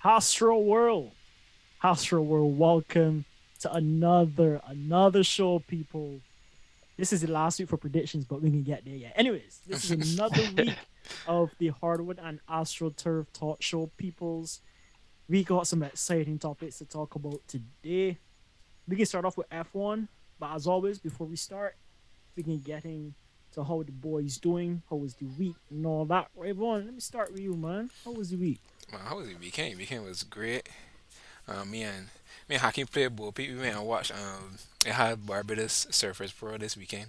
Astro World. Astro World, welcome to another show, people. This is the last week for predictions, but we can get there yet. Anyways, this is another week of the Hardwood and AstroTurf Talk Show, peoples. We got some exciting topics to talk about today. We can start off with F1, but as always, before we start, we can get into how the boys doing, how was the week, and all that. Right, Vaughn, let me start with you, man. How was the week? Man, how was the weekend? Weekend was great. Me and Hakeem played ball. People went and watched. It had Barbados Surfers Pro this weekend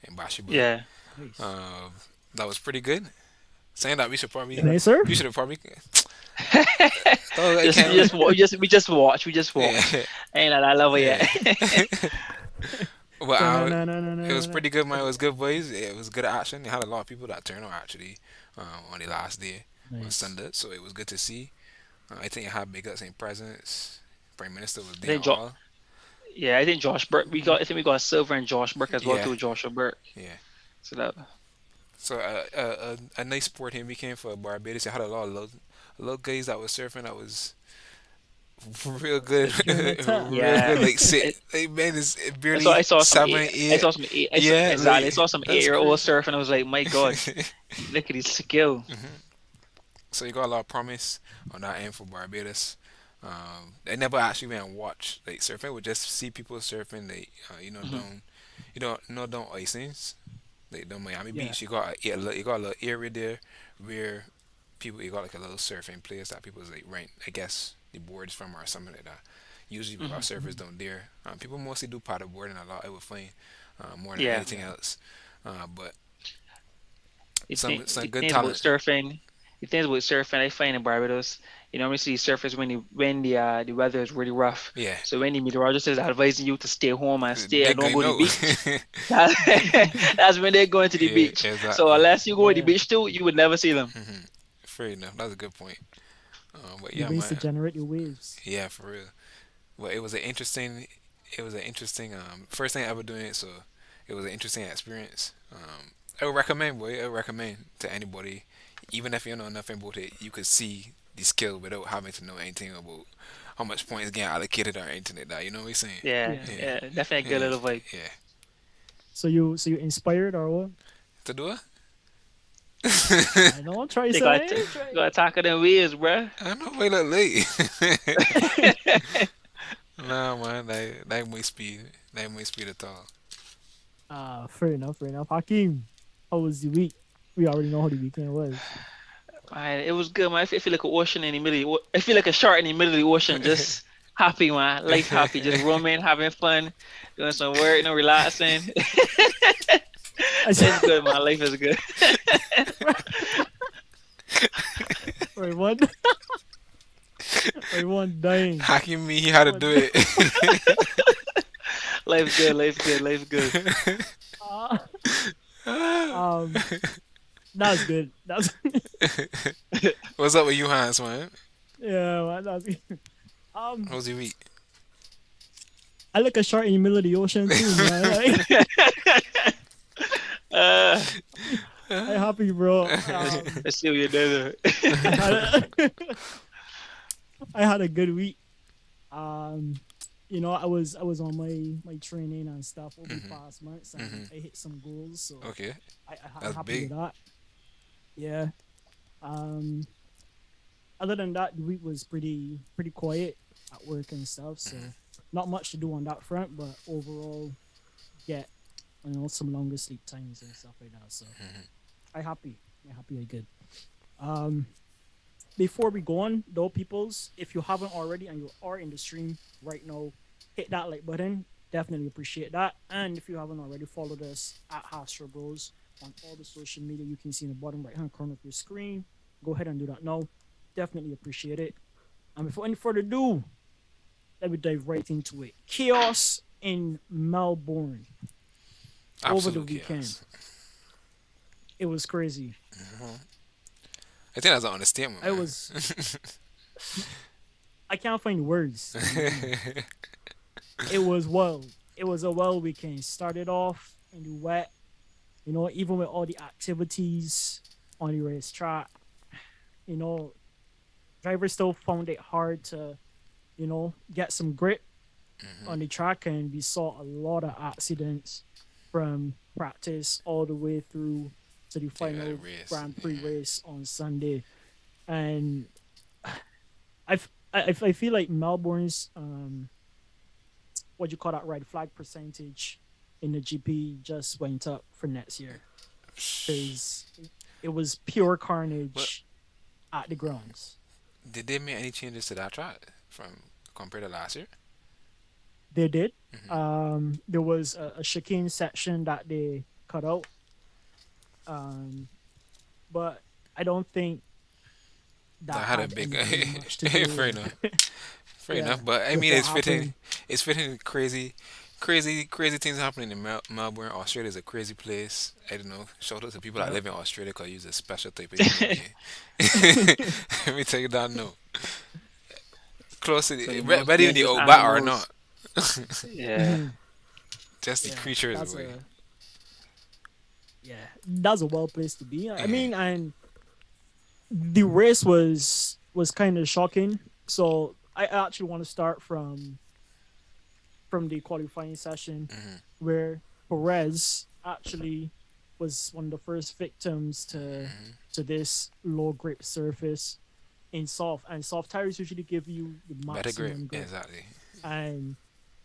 in basketball. Yeah. Nice. Um, that was pretty good. Saying that Can I serve? we should have probably. Oh, I just, can't. we just, wa- we just watch. Yeah, Ain't at that level yeah. yet. But No, no, no, no, it no, was no. pretty good, man. It was good, boys. It was good action. It had a lot of people that turned out actually on the last day on Nice. Sunday, so it was good to see. I think it had big ups in presence. Prime Minister was I there and think jo- all. yeah, I think Josh Burke. I think we got Silver and Josh Burke as well Yeah, too. Joshua Burke. yeah. So that. So a nice sporting weekend for Barbados. I had a lot of guys that was surfing that was real good, During that time. real Yeah. good. Like I, sit, like man, is I saw. barely I saw some. 7, I 8. saw some. Yeah, Exactly. I like saw some that's 8-year-old crazy. surfing. I was like, my God, look at his skill. So you got a lot of promise on that end for Barbados. I never actually went and watched like surfing. We just see people surfing. Like Hmm. down icings. Like down Miami Yeah. Beach, you got a little area there where people you got like a little surfing place that people's like rent. I guess the boards from or something like that. Usually our Hmm. surfers don't dare. People mostly do paddle boarding a lot. I would find more than Yeah. anything else. But some The good things about talent. surfing. The things about surfing, I find in Barbados, you normally see surfers when the weather is really rough. Yeah, So when the meteorologist is advising you to stay home and they're don't going go to the no. beach, that, that's when they're going to the Yeah, beach. So exactly. unless you go to the Yeah. beach too, you would never see them. Fair enough. That's a good point. But The yeah, ways to man. generate your waves. Yeah, for real. But it was an interesting first thing ever doing it, so it was an interesting experience. I would recommend, boy. I would recommend to anybody, even if you know nothing about it, you could see the skill without having to know anything about how much points getting allocated or anything like that. You know what I'm saying? Yeah, Yeah. Yeah, yeah, definitely a good yeah, little vibe. yeah. So you inspired or what? To do it? I don't try They got something. Try. got attack of them waves, bruh. I know we look late. Nah, man, that might speed at all. Fair enough, fair enough. Hakeem, how was the week? We already know how the weekend was. Man, it was good, man. I feel like an ocean in the middle. I feel like a shark in the middle of the ocean, just happy, man. Life happy, just roaming, having fun, doing some work, relaxing. I It's said, good, man. Life is good. wait, one, wait, one dying. Hacking me, he had to One, do it. Life's good. Life's good. Life's good. uh, um, that's good. That's What's up with you, Hans, man? yeah, man, that's good. How was your week? I look a shark in the middle of the ocean too, man. Like, Uh, I happy, bro. let's see what you do. I had a, I had a good week. Um, I was on my training and stuff over the Hmm. past months, and Hmm. I hit some goals, so Okay, I'm that's happy with big. that. Yeah. Um, other than that, the week was pretty quiet at work and stuff, so not much to do on that front. But overall, get some longer sleep times and stuff like that. So I happy, I good. Um, before we go on though, peoples, if you haven't already and you are in the stream right now, hit that like button. Definitely appreciate that. And if you haven't already, followed us at Hastra Bros on all the social media you can see in the bottom right hand corner of your screen. Go ahead and do that now. Definitely appreciate it. And before any further ado, let me dive right into it. Chaos in Melbourne over the Absolute weekend. chaos. It was crazy. I think that's an understatement, I man. was I can't find words to describe it. It was wild. It was a wild weekend. Started off in the wet, even with all the activities on the racetrack, you know, drivers still found it hard to, get some grip Hmm. on the track, and we saw a lot of accidents from practice all the way through to the Yeah, final race. Grand Prix Yeah. race on Sunday. And I feel like Melbourne's what you call that red flag percentage in the GP just went up for next year because it was pure But carnage at the grounds. did they make any changes to that track from compared to last year? They did. Hmm. There was a chicane section that they cut out, um, but I don't think that That had a had big. anything much to do Fair enough. with Fair yeah enough. But I with mean, what it's fitting. happened. It's fitting. Crazy things happening in Melbourne. Australia is a crazy place. I don't know. Shout out to people that Yep. live in Australia because you're a special type of human being. Let me tell you that. No, close to So the, the most whether you're in the dangerous outback or animals. not, Yeah. Mhm. just the Yeah, creatures that's away. a well place to be. I Hmm. mean, and the race was kind of shocking. So I actually want to start from the qualifying session Hmm. where Perez actually was one of the first victims to this low grip surface in soft, and soft tires usually give you the Better grip, maximum grip, exactly. and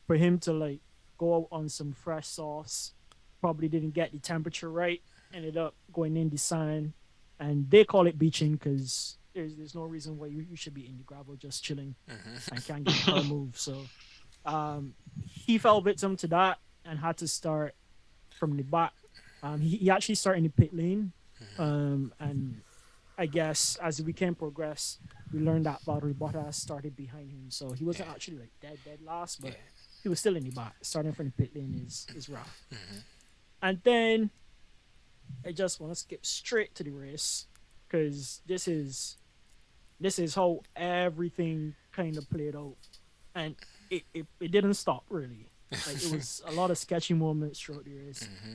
for him to like go out on some fresh softs, probably didn't get the temperature right, ended up going in the sand, and they call it beaching because there's no reason why you should be in the gravel just chilling Hmm. and can't get the car moved. So he fell victim to that and had to start from the back. He actually started in the pit lane, and I guess as the weekend progressed, we learned that Valtteri Bottas started behind him, so he Yeah, wasn't actually like dead last, yeah. but he was still in the back. Starting from the pit lane is rough. Hmm. And then I just want to skip straight to the race because this is how everything kind of played out, and it didn't stop really. Like it was a lot of sketchy moments throughout the race. Hmm.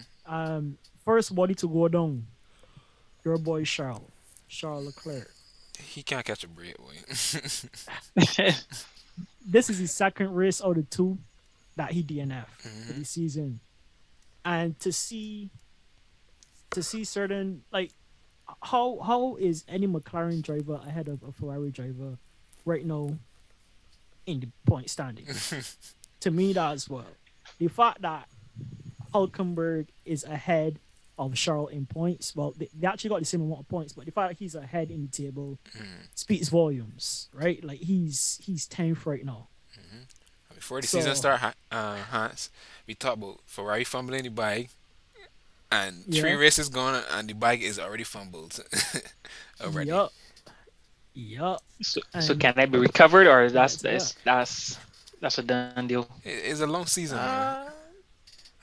First body to go down, your boy Charles Leclerc. He can't catch a break, boy. This is his second race out of two that he DNF for Hmm. the season, and to see certain like how is any McLaren driver ahead of a Ferrari driver right now in the point standings? To me, that's well. The fact that Hulkenberg is ahead of Charles in points. Well, they actually got the same amount of points, but the fact that he's ahead in the table speaks volumes, right? Like he's 10th right now. Before the season So start, Hans, we talked about Ferrari fumbling the bike, and three yeah, races gone, and the bike is already fumbled already. yup, yup, So and can that be recovered, or we'll get to that. that's a done deal? It's a long season, man. Uh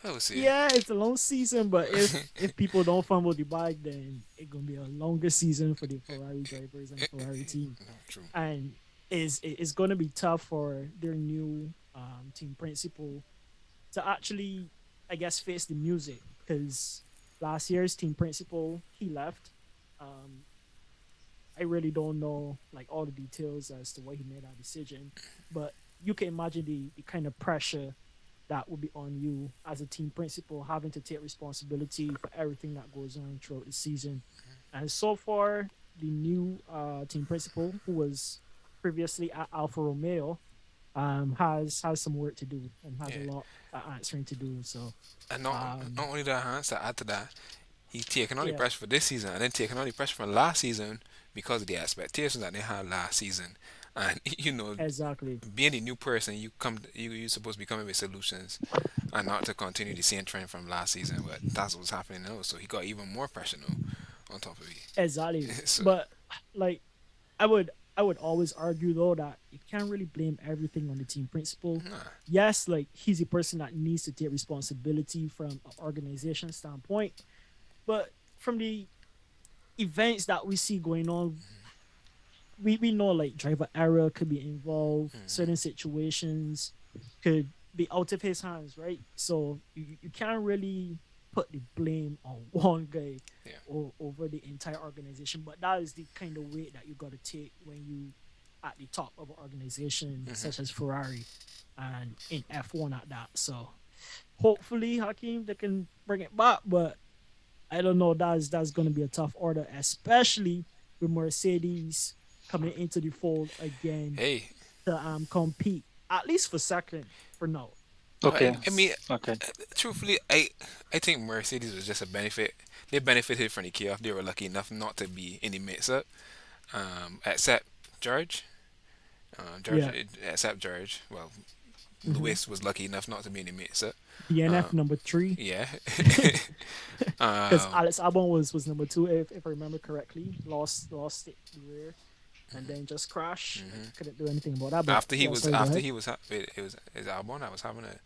I will see. yeah, it's a long season, but if people don't fumble the bike, then it's gonna be a longer season for the Ferrari drivers and the Ferrari team, True. and is gonna be tough for their new team principal to actually, I guess, face the music because last year's team principal he left. Um, I really don't know like all the details as to why he made that decision, but you can imagine the kind of pressure that will be on you as a team principal having to take responsibility for everything that goes on throughout the season. And so far, the new team principal, who was previously at Alfa Romeo, has some work to do and has a Yeah, lot answering to do. So and not um, only that, Hans. To add to that, he's taking on the yeah, pressure for this season, and then taking on the pressure from last season because of the expectations that they had last season. And exactly, being a new person, you're supposed to be coming with solutions and not to continue the same trend from last season. But that's what's happening now. So he got even more pressure now on top of exactly. it. So But like I would always argue though that you can't really blame everything on the team principal. nah. Yes, like he's a person that needs to take responsibility from an organization standpoint, but from the events that we see going on, we know like driver error could be involved, certain situations could be out of his hands, right? So you can't really put the blame on one guy Yeah. or over the entire organization, but that is the kind of weight that you got to take when you at the top of an organization such as Ferrari and in F1 at that. So hopefully, Hakeem, they can bring it back, but I don't know. That's going to be a tough order, especially with Mercedes coming into the fold again Hey, to compete at least for second for now. Okay. I mean, Okay. truthfully, I think Mercedes was just a benefit. They benefited from the chaos. They were lucky enough not to be in the mix-up, except George. George, Yeah. except George. Well, Mhm. Lewis was lucky enough not to be in the mix-up. DNF number 3 Yeah. because um, Alex Albon was number 2 if I remember correctly. Lost it the rear and then just crashed. Like, couldn't do anything about that. But after he yeah, was sorry, go after ahead. he was it was is Albon that was having a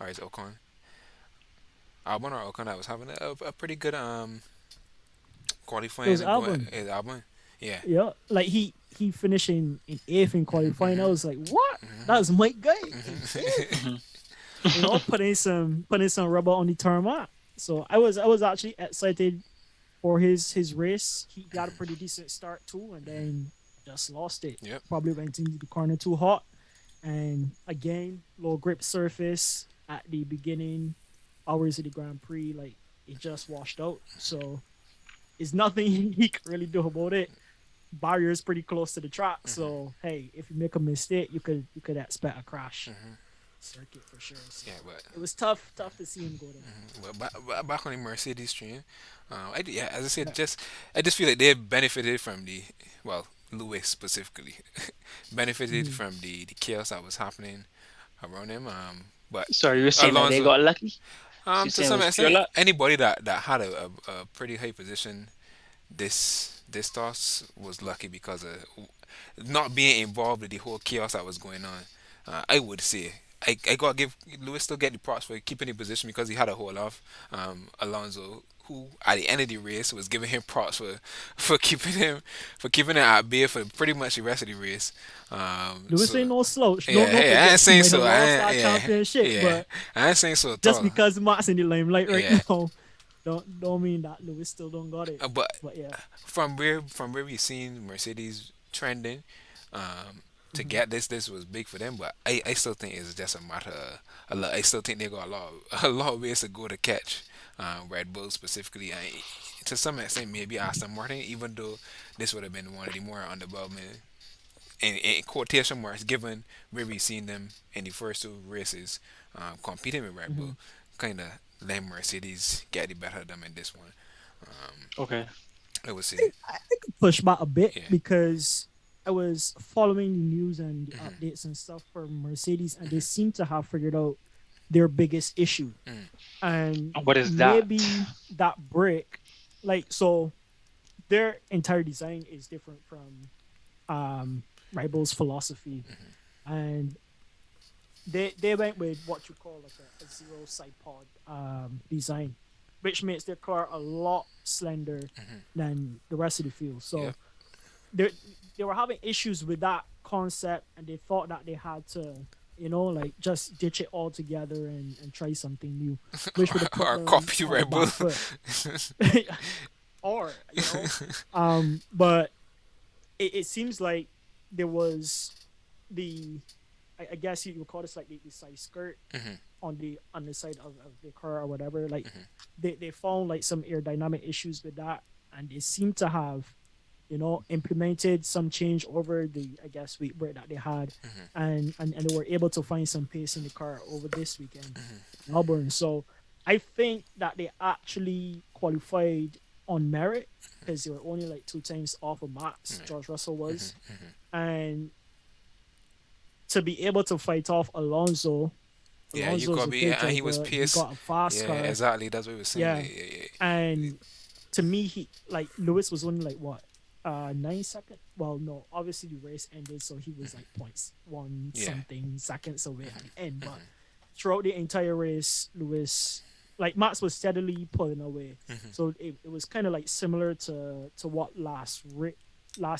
or is Ocon Albon or Ocon that was having a pretty good It was qualifying and going Albon. is Albon. Yeah. Yeah, like he finished in eighth in qualifying. I was like, what? That was my guy in eighth. Hmm. Putting some rubber on the tarmac. So I was actually excited for his race. He got a pretty decent start too, and then just lost it. Yep. Probably went into the corner too hot, and again low grip surface at the beginning hours of the Grand Prix. Like it just washed out. So it's nothing he can really do about it. Barrier is pretty close to the track, so hey, if you make a mistake, you could expect a crash circuit for sure. So Yeah, but it was tough to see him go there. back on the Mercedes train, yeah, as I said, Yeah. I just feel like they benefited from the well, Lewis specifically benefited Mhm. from the chaos that was happening around him. But Sorry, you were saying that they Alonso, got lucky? You to saying it some was pure extent, luck? anybody that had a pretty high position this toss was lucky because of not being involved with the whole chaos that was going on. I would say I gotta give Lewis still get the props for keeping the position because he had a hold off Alonso, who at the end of the race was giving him props for keeping it at bay for pretty much the rest of the race. Lewis So ain't no slouch. yeah, Don't hey, I ain't forget he saying might have so. lost that Yeah, championship, yeah, but I ain't saying so at just all. because Max in the limelight right Yeah, now, don't mean that Lewis still don't got it. but But yeah. from where we've seen Mercedes trending, to Mhm. get this was big for them. But I still think it's just a matter of a lot. I still think they got a lot of ways to go to catch Red Bull specifically. To some extent, maybe Aston Martin, even though this would have been one of the more underwhelming in quotation marks, given where we've seen them in the first two races competing with Red Bull, Mhm. kind of let Mercedes get the better of them in this one. Okay. I would say, I could push back a bit yeah. because I was following the news and the Mhm. updates and stuff for Mercedes, and they seem to have figured out their biggest issue. Mm. And And what is that? maybe that brick, like, so their entire design is different from Red Bull's philosophy. And they went with what you call like a zero side pod design, which makes their car a lot slender than the rest of the field. So Yep. they were having issues with that concept, and they thought that they had to, like just ditch it all together and try something new, which would have put Or them copy on the Red Bull. back foot. Or but it seems like there was the I guess you would call this like the side skirt Mhm. on the underside of the car or whatever. Like they found like some aerodynamic issues with that, and they seem to have implemented some change over the I guess week break that they had, and they were able to find some pace in the car over this weekend in Melbourne. So I think that they actually qualified on merit because they were only like 2 times off of Max. George Russell was, and to be able to fight off Alonso. Yeah, you Alonso's got a me. good And he was driver. He pissed. got a fast Yeah, car. exactly. That's what we were saying. Yeah, Yeah. and to me, he like Lewis was only like what 9 seconds. Well, no, obviously the race ended, so he was like points one Yeah. something seconds away at the end. But throughout the entire race, Lewis, like Max was steadily pulling away. So it was kind of like similar to what last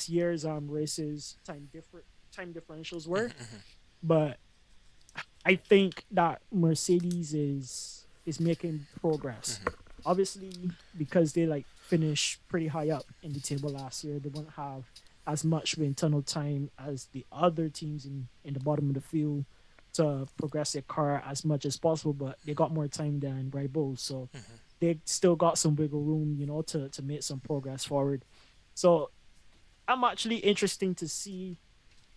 year's races time differentials were. But I think that Mercedes is making progress. Obviously, because they like finished pretty high up in the table last year, they won't have as much wind tunnel time as the other teams in the bottom of the field to progress their car as much as possible, but they got more time than Red Bull, so they still got some wiggle room, to make some progress forward. So I'm actually interesting to see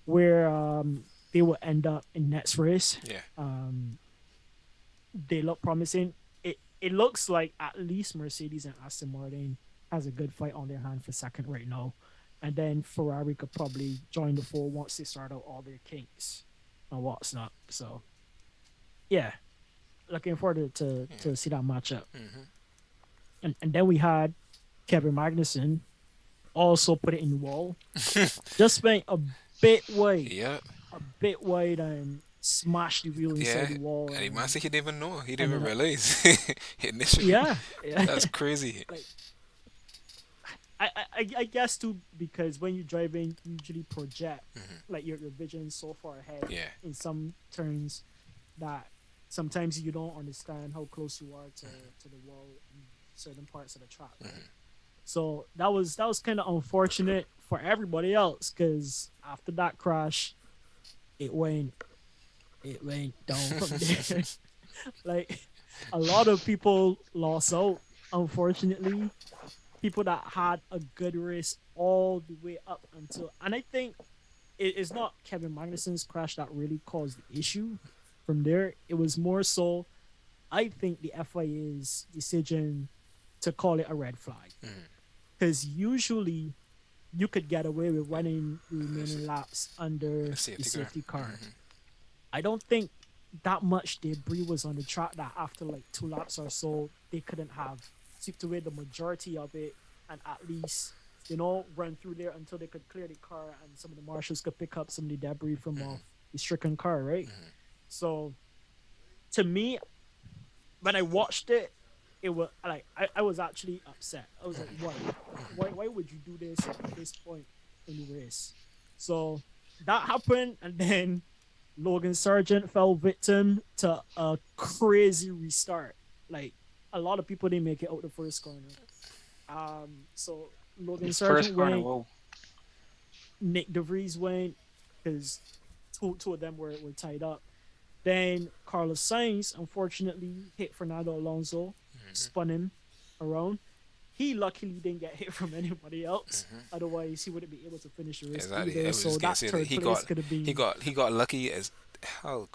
where they will end up in next race. Yeah. They look promising. It looks like at least Mercedes and Aston Martin has a good fight on their hand for second right now, and then Ferrari could probably join the fold once they start out all their kinks and what's not. So, yeah, looking forward to see that matchup. And then we had Kevin Magnussen also put it in the wall, just went Yeah. a bit wide and smashed the wheel Yeah. inside the wall. And he And, must say he didn't even know. He didn't and even then, realize initially. yeah, yeah. That's crazy. Like, I guess too, because when you're driving, you usually project like your vision so far ahead Yeah. in some turns that sometimes you don't understand how close you are to the wall in certain parts of the track. Right? So that was kind of unfortunate for everybody else, because after that crash, it went down from there. Like, a lot of people lost out, unfortunately. People that had a good race all the way up until, and I think it's not Kevin Magnussen's crash that really caused the issue. From there, it was more so, I think, the FIA's decision to call it a red flag, because usually you could get away with running the remaining laps under the safety car. I don't think that much debris was on the track that after like 2 laps or so they couldn't have swept away the majority of it and at least run through there until they could clear the car and some of the marshals could pick up some of the debris from off the stricken car, right? So to me, when I watched it, it was like I was actually upset. I was like, why would you do this at this point in the race? So that happened, and then Logan Sargent fell victim to a crazy restart. Like, a lot of people didn't make it out the first corner. So Logan Sargent went, whoa. Nick DeVries went, because two of them were tied up. Then Carlos Sainz unfortunately hit Fernando Alonso, spun him around. He luckily didn't get hit from anybody else. Otherwise, he wouldn't be able to finish the race Exactly. I either. was So just gonna that say third that place could have been. he got lucky as hell.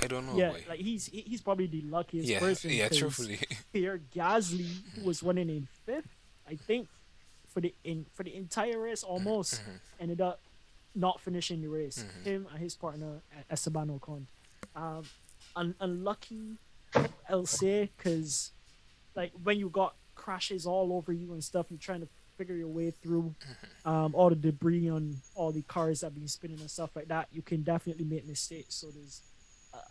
I don't know. Yeah, Boy. like he's probably the luckiest Yeah. person. Yeah. 'Cause Truthfully. Pierre Gasly, who was running in 5th, I think, for the entire race, almost ended up not finishing the race. Him and his partner Esteban Ocon. Unlucky, I'll say, because like when you got crashes all over you and stuff, you're trying to figure your way through all the debris on all the cars that been spinning and stuff like that. You can definitely make mistakes. So there's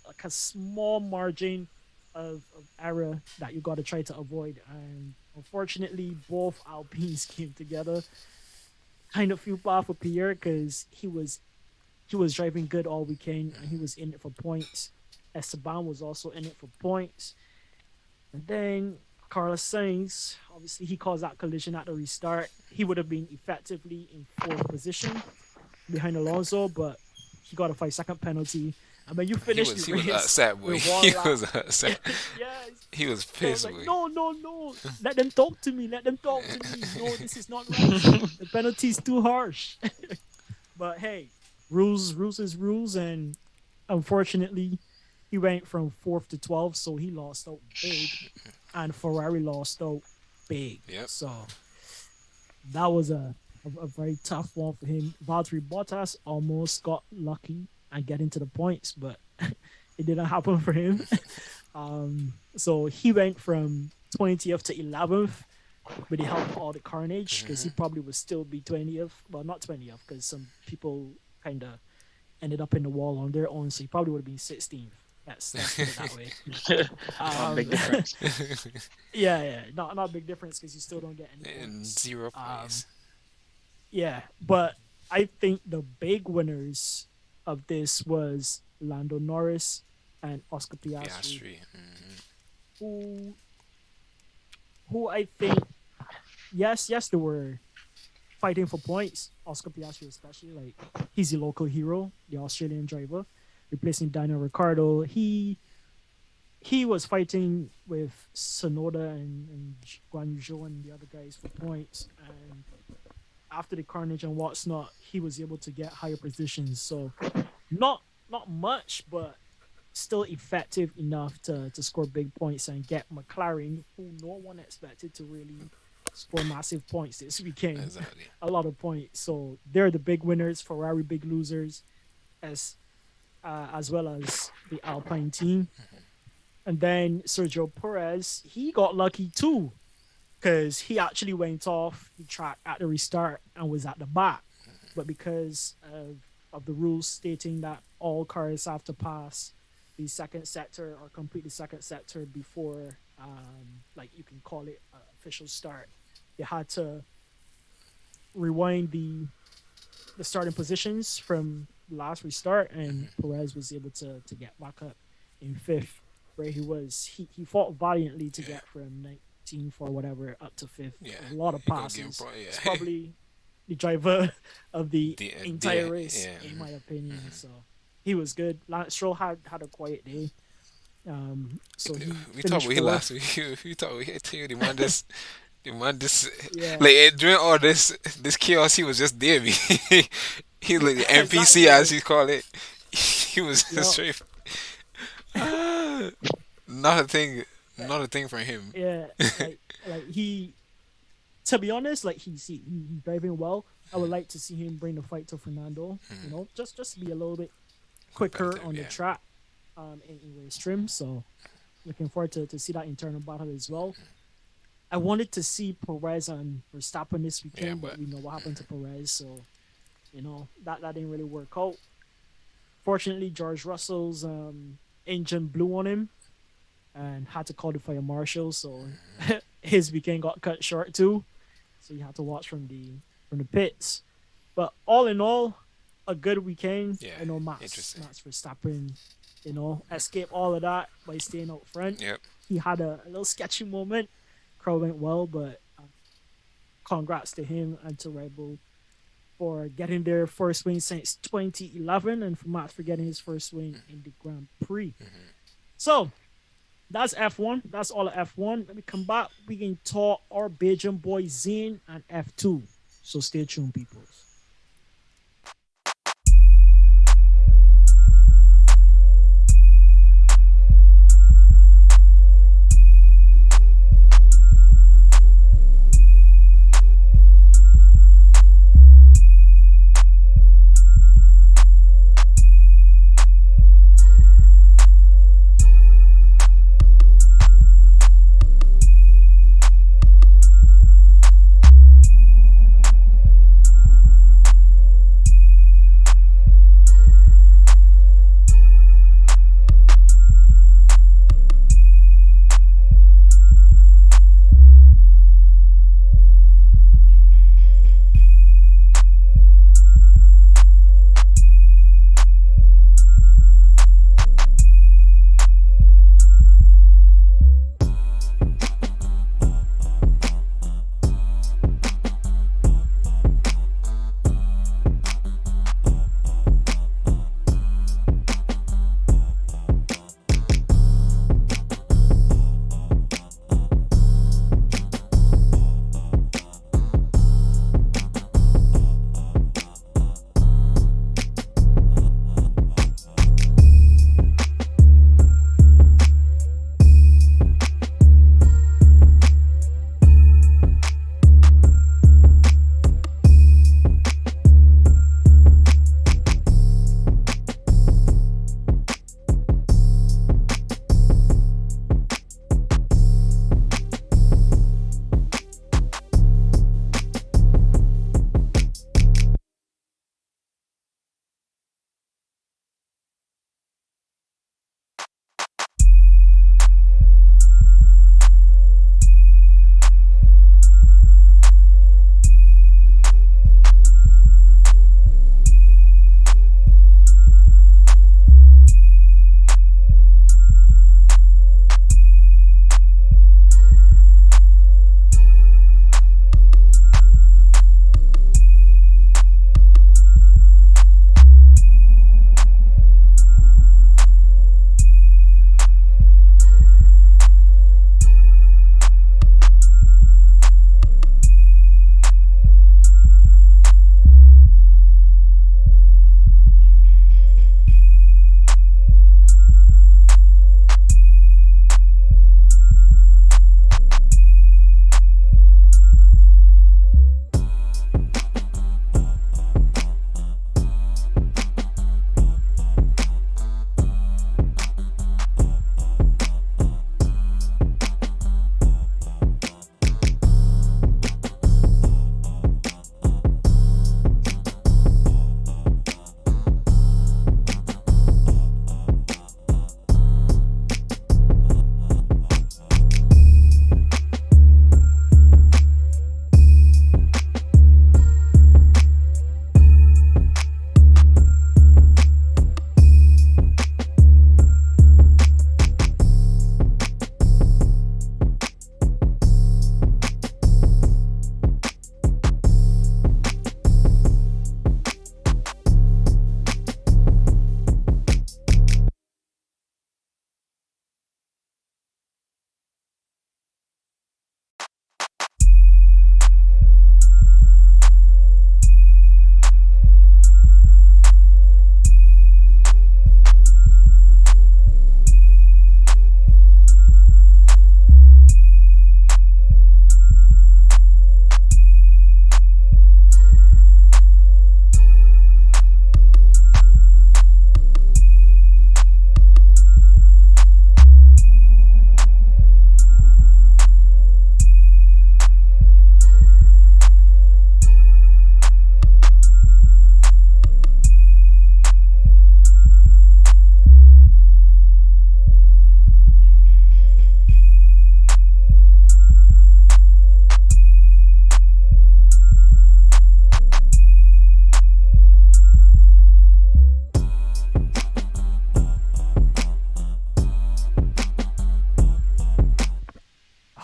like a small margin of error that you got to try to avoid. And unfortunately, both Alpines came together. Kind of feel bad for Pierre because he was driving good all weekend and he was in it for points. Esteban was also in it for points. And then Carlos Sainz, obviously he caused that collision at the restart. He would have been effectively in 4th position behind Alonso, but he got a 5-second penalty. I mean, you finished He the was race. upset, boy. He was upset. Yes. He was So I was pissed, like, boy. no. Let them talk to me. No, this is not right. The penalty's too harsh. But hey, rules is rules, and unfortunately, he went from 4th to 12th, so he lost out big, and Ferrari lost out big. Yep. So that was a very tough one for him. Valtteri Bottas almost got lucky and get into the points, but it didn't happen for him. So he went from 20th to 11th, but he helped all the carnage because he probably would still be 20th. Well, not 20th because some people kind of ended up in the wall on their own, so he probably would have been 16th. Let's put it that way. Not big difference. Yeah, not a big difference because you still don't get any And points. 0 points. Yeah, but I think the big winners of this was Lando Norris and Oscar Piastri, who I think, yes, there were fighting for points. Oscar Piastri, especially, like he's the local hero, the Australian driver, replacing Daniel Ricciardo. He was fighting with Sonoda and Guan Yu Zhou and the other guys for points. And after the carnage and what's not, he was able to get higher positions. So not much, but still effective enough to score big points and get McClaren, who no one expected to really score massive points this weekend. Exactly. A lot of points. So they're the big winners, Ferrari big losers, as well as the Alpine team. And then Sergio Perez, he got lucky too, because he actually went off the track at the restart and was at the back. But because of the rules stating that all cars have to pass the second sector or complete the second sector before, like you can call it official start, they had to rewind the starting positions from last restart, and Perez was able to get back up in fifth, where he fought valiantly to get from 19th or whatever up to fifth. Yeah, A lot of he got passes. game It's probably the driver of the entire race, yeah. in my opinion. So he was good. Lance Stroll had a quiet day. So We talked about it fourth. last week. We talked about it. The man this Yeah. like during all this chaos, he was just there. He like the NPC Exactly. as he call it. He was Yup. straight. Not a thing for him. Yeah, like he, to be honest, like he's driving well. I would like to see him bring the fight to Fernando. You know, just to be a little bit quicker Competitive, on the yeah. track, in race trim. So looking forward to see that internal battle as well. I wanted to see Perez and Verstappen this weekend, but we know what happened to Perez, so you know that didn't really work out. Fortunately, George Russell's engine blew on him and had to call the fire marshal, so his weekend got cut short too. So you had to watch from the pits. But all in all, a good weekend. Yeah, I know Max interesting. Verstappen, escaped all of that by staying out front. Yep. He had a little sketchy moment. Crowd went well, but congrats to him and to RedBull for getting their first win since 2011, and for Max for getting his first win in the Grand Prix. So that's F1. That's all of F1. Let me come back. We can talk our Belgian boy Zane and F2. So stay tuned, people.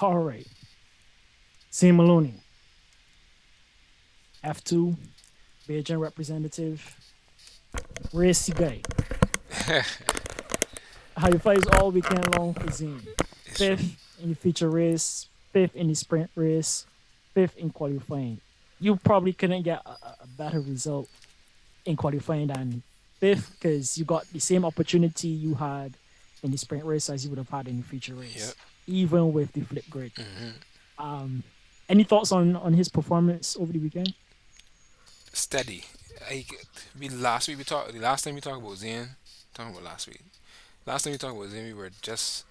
All right. Zane Maloney, F2, Beijing representative, racy guy. How you fights all weekend long for Zane. It's true. Fifth in the feature race, fifth in the sprint race, fifth in qualifying. You probably couldn't get a better result in qualifying than fifth because you got the same opportunity you had in the sprint race as you would have had in the feature Yep. race, even with the flip grid. hmm Um, any thoughts on his performance over the weekend? Steady. I, we last week we talked. The last time we talked about Zen, talking about last week. Last time we talked about Zen, we were just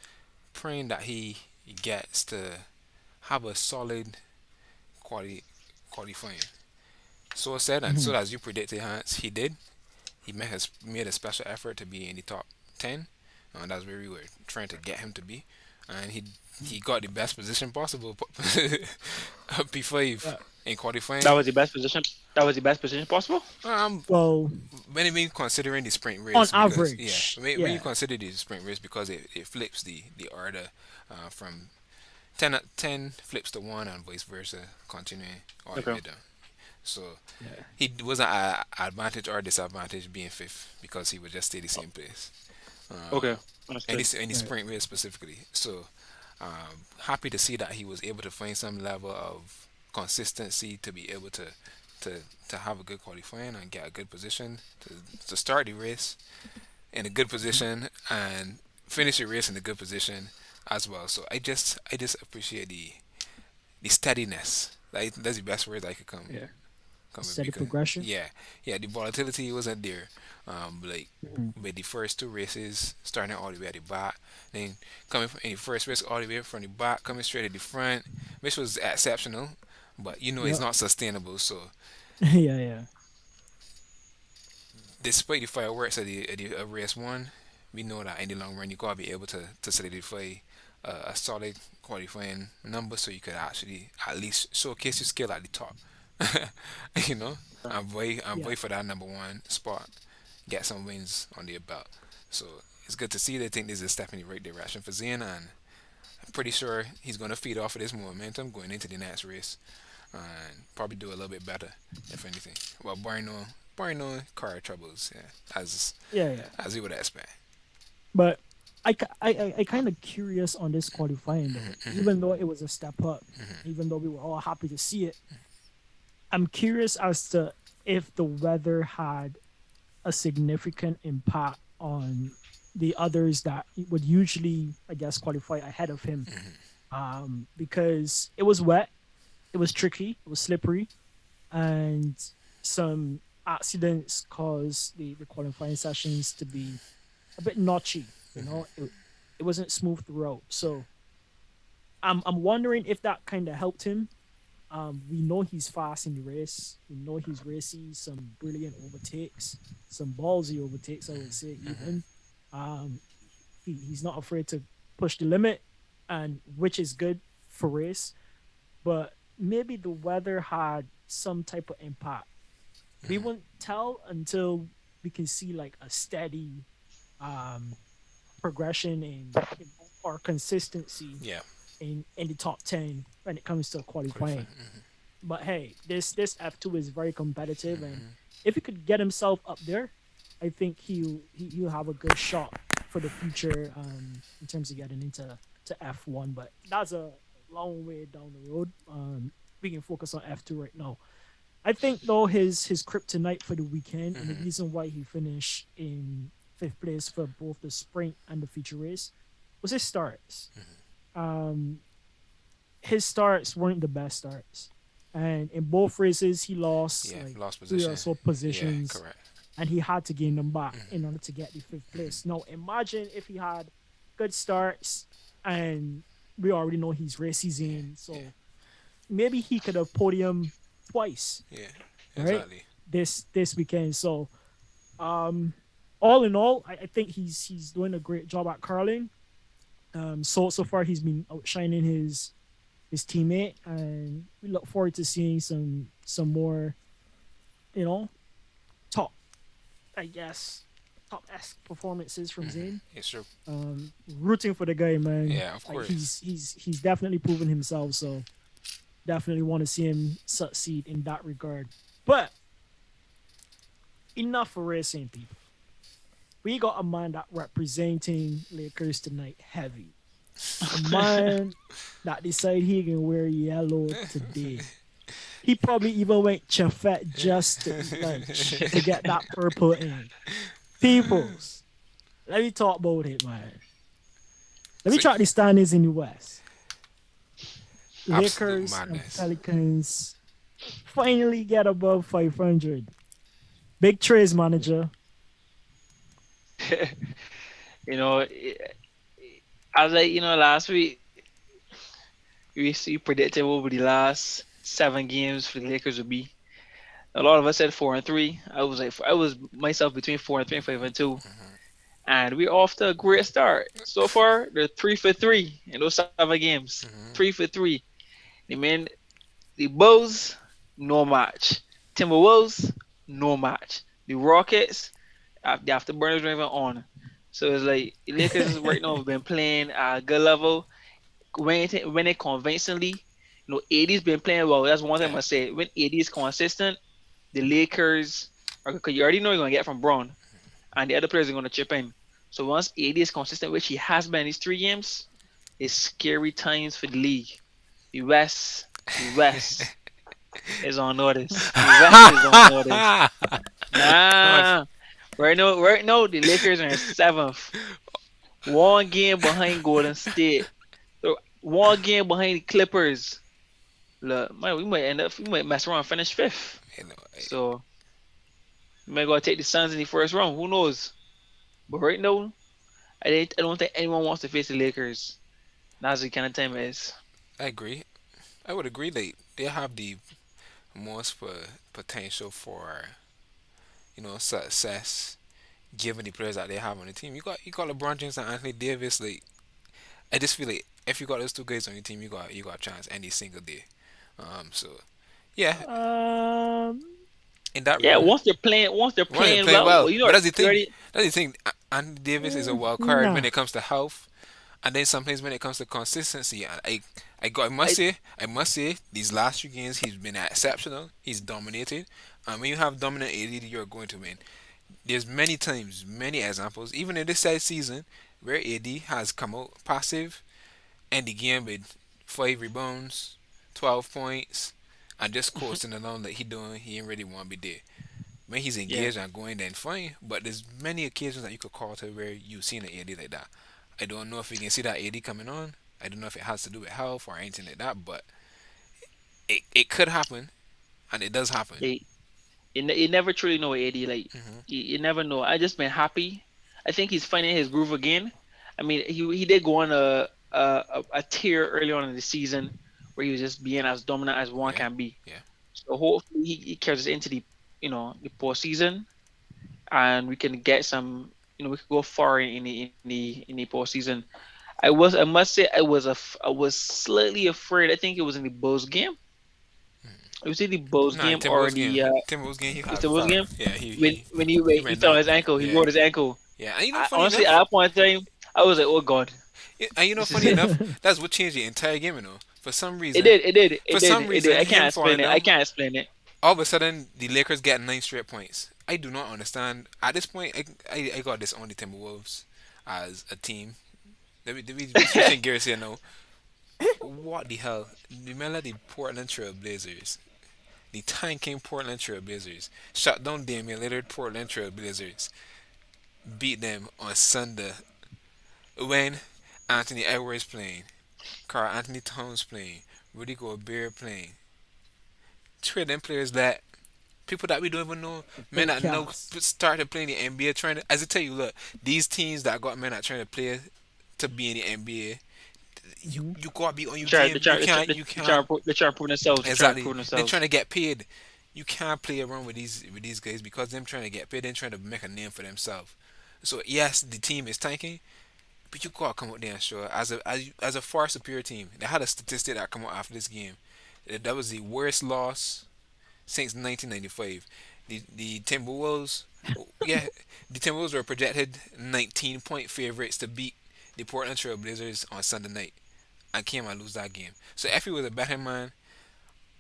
praying that he gets to have a solid quality qualifying. So I said, and Hmm. so as you predicted, Hans, he did. He made a special effort to be in the top 10. That's where we were trying to get him to be, and he got the best position possible, P5 Yeah. in That qualifying. was the best position. That was the best position possible. Um, Well, when considering the sprint on race, because yeah, average, when you yeah, consider the sprint race, because it flips the order from 10 flips to 1 and vice versa, continuing all the Okay. way down. So yeah, he wasn't an advantage or disadvantage being fifth because he would just stay the same place. Okay. And Understood. he's in the right. sprint race specifically. So happy to see that he was able to find some level of consistency to be able to to have a good qualifying and get a good position to start the race in a good position and finish the race in a good position as well. So I just appreciate the steadiness. Like that's the best word I could Yeah. come with Steady because progression. yeah, yeah, the volatility wasn't there. Like Mhm. with the first two races starting all the way at the back, then coming from in the first race all the way from the back, coming straight at the front, which was exceptional. But you know it's Yep. not sustainable. So Yeah, yeah. despite the fireworks at race one, we know that in the long run you gotta be able to solidify a solid qualifying number so you could actually at least showcase your skill at the top. you know, and Yeah. wait for that number one spot, get some wins on their belt. So it's good to see they think this is a step in the right direction for Zayn, and I'm pretty sure he's gonna feed off of this momentum going into the next race and probably do a little bit better, if anything. Well, barring no car troubles, yeah, Yeah, yeah. as you would expect. But I kind of curious on this qualifying though. Even though it was a step up, even though we were all happy to see it, I'm curious as to if the weather had a significant impact on the others that would usually, I guess, qualify ahead of him. Because it was wet, it was tricky, it was slippery, and some accidents caused the qualifying sessions to be a bit notchy. It wasn't smooth throughout. So I'm wondering if that kind of helped him. We know he's fast in the race. We know he's racy. Some brilliant overtakes, some ballsy overtakes. I would say even. Um, he's not afraid to push the limit, and which is good for race. But maybe the weather had some type of impact. We won't tell until we can see like a steady um, progression in or consistency Yeah, in the top 10 when it comes to qualifying. qualifying. But hey, this F2 is very competitive, and if he could get himself up there, I think he'll have a good shot for the future in terms of getting into to F1. But that's a long way down the road. We can focus on F2 right now. I think though his kryptonite for the weekend and the reason why he finished in fifth place for both the sprint and the feature race was his starts. Um, his starts weren't the best starts, and in both races he lost Yeah, like lost three or position. so Yeah, positions, correct. and he had to gain them back in order to get the fifth place. Now imagine if he had good starts, and we already know he's races Yeah, in, yeah, so maybe he could have podium twice, yeah, right? exactly. This weekend. So um all in all, I think he's doing a great job at curling. So far he's been outshining his teammate, and we look forward to seeing some more, you know, top, I guess, top S performances from Hmm. Zane. It's true. Rooting for the guy, man. Yeah, of Like course. he's definitely proven himself. So definitely want to see him succeed in that regard. But enough for racing people. We got a man that representing Lakers tonight heavy. A man that decide he can wear yellow today. He probably even went chafet just to eat lunch to get that purple in. Peoples, let me talk about it, man. Let me So, track the standings in the West. absolute Lakers and madness. Pelicans finally get above 500. Big Trey's manager. You know, I was like, last week we predicted what would the last 7 games for the Lakers would be. A lot of us said 4-3. I was myself between 4-3 and 5-2, and we're off to a great start so far. They're 3 for 3 in those 7 games. Hmm. 3 for 3. I mean, the Bulls, no match. Timberwolves, no match. The Rockets, the afterburners are even on. So it's like the Lakers right now have been playing at a good level. When it convincingly, AD's been playing well. That's one thing I Yeah. must say. When AD is consistent, the Lakers are, because you already know you're gonna get from Brown, and the other players are gonna chip in. So once AD is consistent, which he has been these 3 games, it's scary times for the league. The West is on notice. The West is on notice. Nah, right now the Lakers are in 7th, 1 game behind Golden State. So 1 game behind the Clippers. Look, man, we might mess around and finish 5th. You know, So we might go take the Suns in the first round. Who knows? But right now, I don't think anyone wants to face the Lakers. That's the kind of time it is. I agree. I would agree they have the most potential for success given the players that they have on the team. You got LeBron James and Anthony Davis. Like I just feel like if you got those two guys on your team, you got a chance any single day. So yeah, um, in that Yeah, regard, once they're well, they playing play well, well. you know, But that's the you thing. already That's the thing. Anthony Davis is a wild card when nah. it comes to health, and then sometimes when it comes to consistency. And I must I say, these last few games he's been exceptional. He's dominated. And when you have dominant AD, you're going to win. There's many times, many examples, even in this side season, where AD has come out passive and the game with 5 rebounds, 12 points, and just coasting along like he doing. He ain't really want to be there. When he's yeah. engaged and going, then fine. But there's many occasions that you could call to where you've seen an AD like that. I don't know if you can see that AD coming on. I don't know if it has to do with health or anything like that, but it could happen, and it does happen. They you never truly know AD. Like Hmm. you never know. I just been happy. I think he's finding his groove again. I mean, he did go on a tear early on in the season where he was just being as dominant as one Yeah, can be. yeah. So hopefully he carries us into the postseason, and we can get some. We could go far in the postseason. I must say I was slightly afraid. I think it was in the Bulls game. It was either the Bulls Nah, game or Timberwolves game. the Timberwolves game. He it's got the Bulls fouled. game Yeah, he when he when he he went fell on down. his ankle. He Yeah, rolled his ankle. yeah. And funny Honestly, at enough, that point in time, I was like, oh god. and funny enough, that's what changed the entire game. For some It reason, did. It did. for It did. some It did. reason, I him can't explain falling it. I down. can't explain it. All of a sudden, the Lakers get 9 straight points. I do not understand. At this point, I got this on the Timberwolves as a team. We switching gears here now. What the hell? Remember the Portland Trail Blazers? The tanking Portland Trail Blazers shut down Damian Lillard. Portland Trail Blazers beat them on Sunday when Anthony Edwards playing, Carl Anthony Towns playing, Rudy Gobert playing. Three of them players that people that we don't even know, men Big that know counts. started playing the NBA trying to. As I tell you, look, these teams that got men that trying to play to be in the NBA, you Hmm. you gotta be on They your try. game. They try. They try. You They try, can't they try to prove themselves. They try to exactly. prove They're trying themselves. to get paid. You can't play around with these guys because them trying to get paid and trying to make a name for themselves. So yes, the team is tanking, but you gotta come out there and show it. As a far superior team. They had a statistic that come out after this game. That was the worst loss since 1995. The Timberwolves, yeah, the Timberwolves were projected 19-point favorites to beat the Portland Trail Blazers on Sunday night, and came and lose that game. So if you was a betting man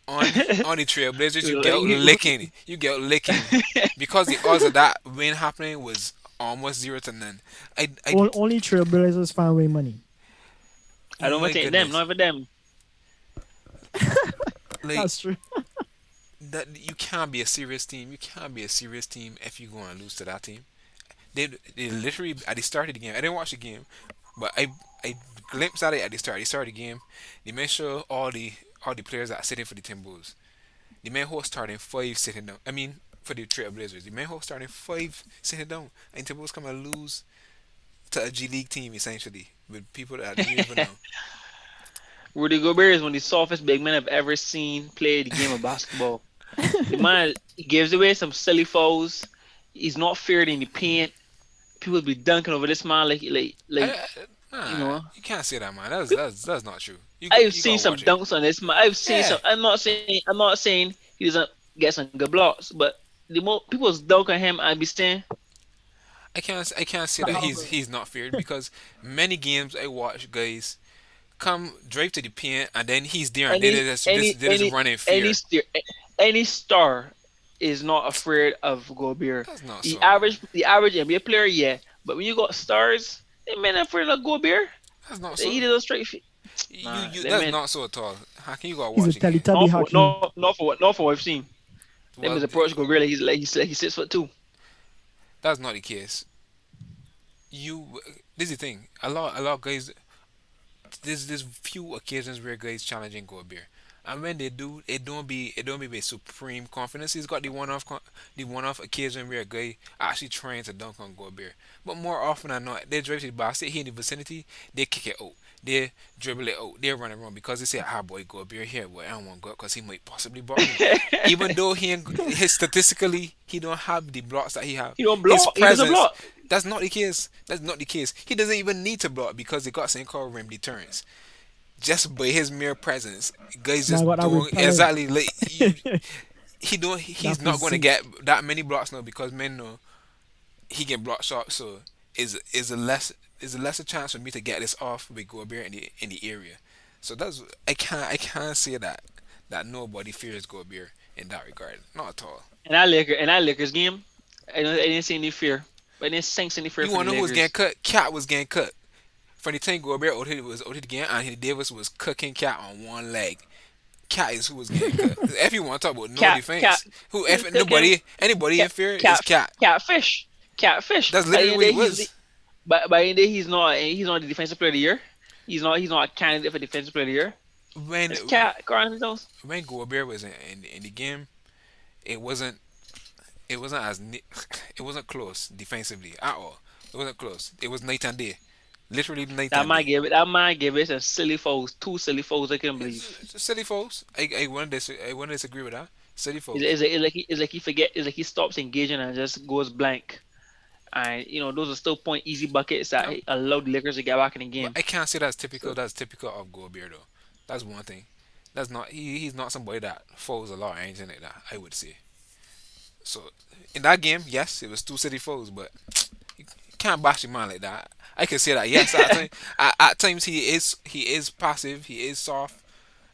on the Trailblazers, you get out licking. You get out licking because the odds of that win happening was almost 0 to none. I Only Trailblazers find way money. I oh don't my even take them, goodness, not even them. like That's true. that you can't be a serious team. You can't be a serious team if you go and lose to that team. They literally at the start of the game. I didn't watch the game, but I glimpsed at it at the start. They started the game. They made sure all the players that are sitting for the Timberwolves. The main host starting five sitting down. I mean, for the Trailblazers, the main host starting five sitting down, and Timberwolves come and lose to a G League team essentially with people that don't even know. Rudy Gobert is one of the softest big men I've ever seen play the game of basketball. The man gives away some silly fouls. He's not feared in the paint. People be dunking over this man you know. You can't say that, man. That's not true. I've You seen gotta some watch it. dunks on this man. I've seen Yeah, some. I'm not saying he doesn't get some good blocks, but the more people's dunk on him, I be saying, I can't say that he's not feared because many games I watch guys come drive to the paint and then he's there and any they just run in any fear. st- any star is not afraid of Gobert. That's not The so. average NBA player, yeah, but when you got stars, they men not afraid of Gobert. That's not They so. eat it a straight. You Nah, you they that's men not so at all. How can you go He's a watch again? Teletubby Hakeem. not for what I've seen. Them Well, is approach Gobert like he's 6'2". that's not the case. This is the thing. A lot of guys. There's few occasions where guys challenging Gobert, and when they do, it don't be with supreme confidence. He's got the one-off occasion where a guy actually trying to dunk on Gobert, but more often than not, they drive to the basket here in the vicinity, they kick it out, they dribble it out, they run around because they say, "Ah, boy, Gobert here, boy, I don't want to go because he might possibly block me." Even though his statistically he don't have the blocks that he have, He don't his block. He doesn't presence. block. That's not the case. That's not the case. He doesn't even need to block because they got something called rim deterrence. Just by his mere presence, guys Now I just got that don't repellent. exactly like he don't. He's That not going to physique. get that many blocks now because men know he can block shots. So is a lesser chance for me to get this off with Gobert in the area. So I can't say that nobody fears Gobert in that regard. Not at all. In that Lakers game, I didn't see any fear. I didn't sense any fear You from the wanna know who was getting Lakers. cut? Cat was getting cut. From the time Gobert was out of the game, Anthony Davis was cooking Cat on one leg. Cat is who was getting cut. If you want to talk about no Cat, defense, who if cooking, anybody in cat, fear is cat, Cat. catfish. That's By the literally end of what the he day, was. by the end of the day, he's not the defensive player of the year. He's not a candidate for defensive player of the year. When It's Cat Carl Jones. when Gobert was in the game, it wasn't it wasn't it wasn't close defensively at all. It wasn't close. It was night and day, literally night That and man day. gave it. That man gave it some silly fouls. Two silly fouls. I couldn't believe. It's silly folks. I wouldn't disagree with that. Silly It's, folks. it's, like, it's like he, it's like he forget. It's like he stops engaging and just goes blank. And those are still point easy buckets that Um, allowed the Lakers to get back in the But game. I can't say that's typical. So That's typical of Gobert though. That's one thing. That's not he's not somebody that fouls a lot or anything like that. I would say. So in that game, yes, it was two city fouls, but you can't bash him man like that. I can say that yes. At times he is passive. He is soft,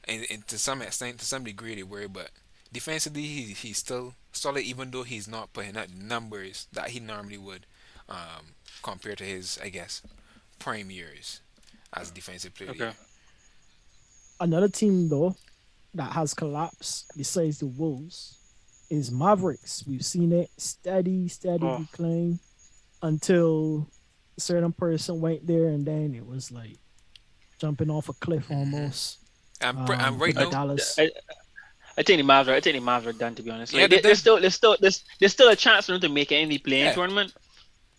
and to some extent, to some degree, they were. But defensively, he's still solid, even though he's not putting out the numbers that he normally would, compared to his, I guess, prime years as defensive player of the okay. year. Another team though that has collapsed besides the Wolves is Mavericks. We've seen it steady Oh, decline until a certain person went there, and then it was like jumping off a cliff Hmm. almost. And right With the I, now, Dallas. I, I think the Mavs are. I think the Mavs are done. To be honest, yeah, like they did. there's still a chance for them to make any playing Yeah, tournament.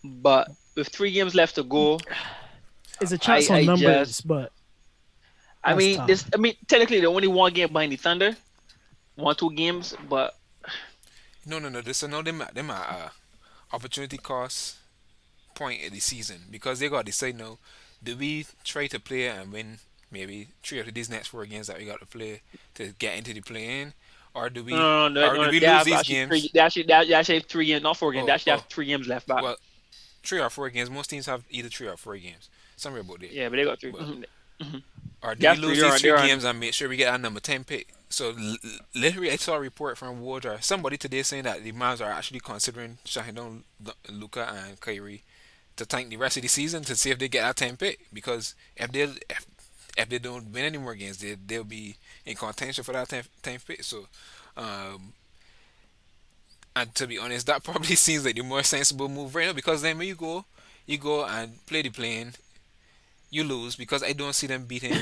But with 3 games left to go, It's a I chance on I numbers, just but I that's mean tough. technically they're only 1 game behind the Thunder, 2 games. But no. This no them are opportunity cost point in the season because they got to decide now. Do we try to play and win maybe three of these next 4 games that we got to play to get into the play-in, or do we No, no, no, or no, do no. we They lose have these actually games? they actually have 3 games, not 4 games. They Oh, actually have oh, 3 games left back. well, 3 or 4 games. Most teams have either 3 or 4 games. Somewhere about there. Yeah, but they got 3. But Mhm. or do They we have 3. lose these three They're on. games and make sure we get our number 10 pick? So literally, I saw a report from Woj or somebody today saying that the Mavs are actually considering shutting down Luka and Kyrie to tank the rest of the season to see if they get that 10 pick. Because if they don't win any more games, they'll be in contention for that 10th pick. So, um, and to be honest, that probably seems like the more sensible move right now. Because then when you go and play the plane, you lose because I don't see them beating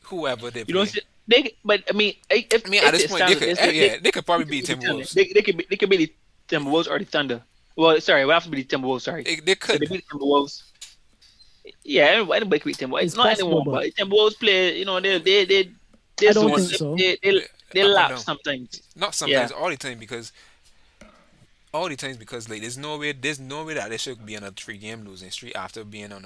whoever they You don't play. see they, but I mean, I mean, at if this it point, they stands like could, this, yeah, they could they probably could beat beat the Thunder. Timberwolves. They could be the Timberwolves or the Thunder. Well, sorry, we have to be the Timberwolves. Sorry, They so they could. beat the Timberwolves. Yeah, anybody can beat Timberwolves. It's Not possible, anyone, but but Timberwolves play. You know, I they don't zone. think so. They Up and lap down. sometimes. Not Yeah, sometimes, all the times because like there's no way that they should be on a 3 game losing streak after being on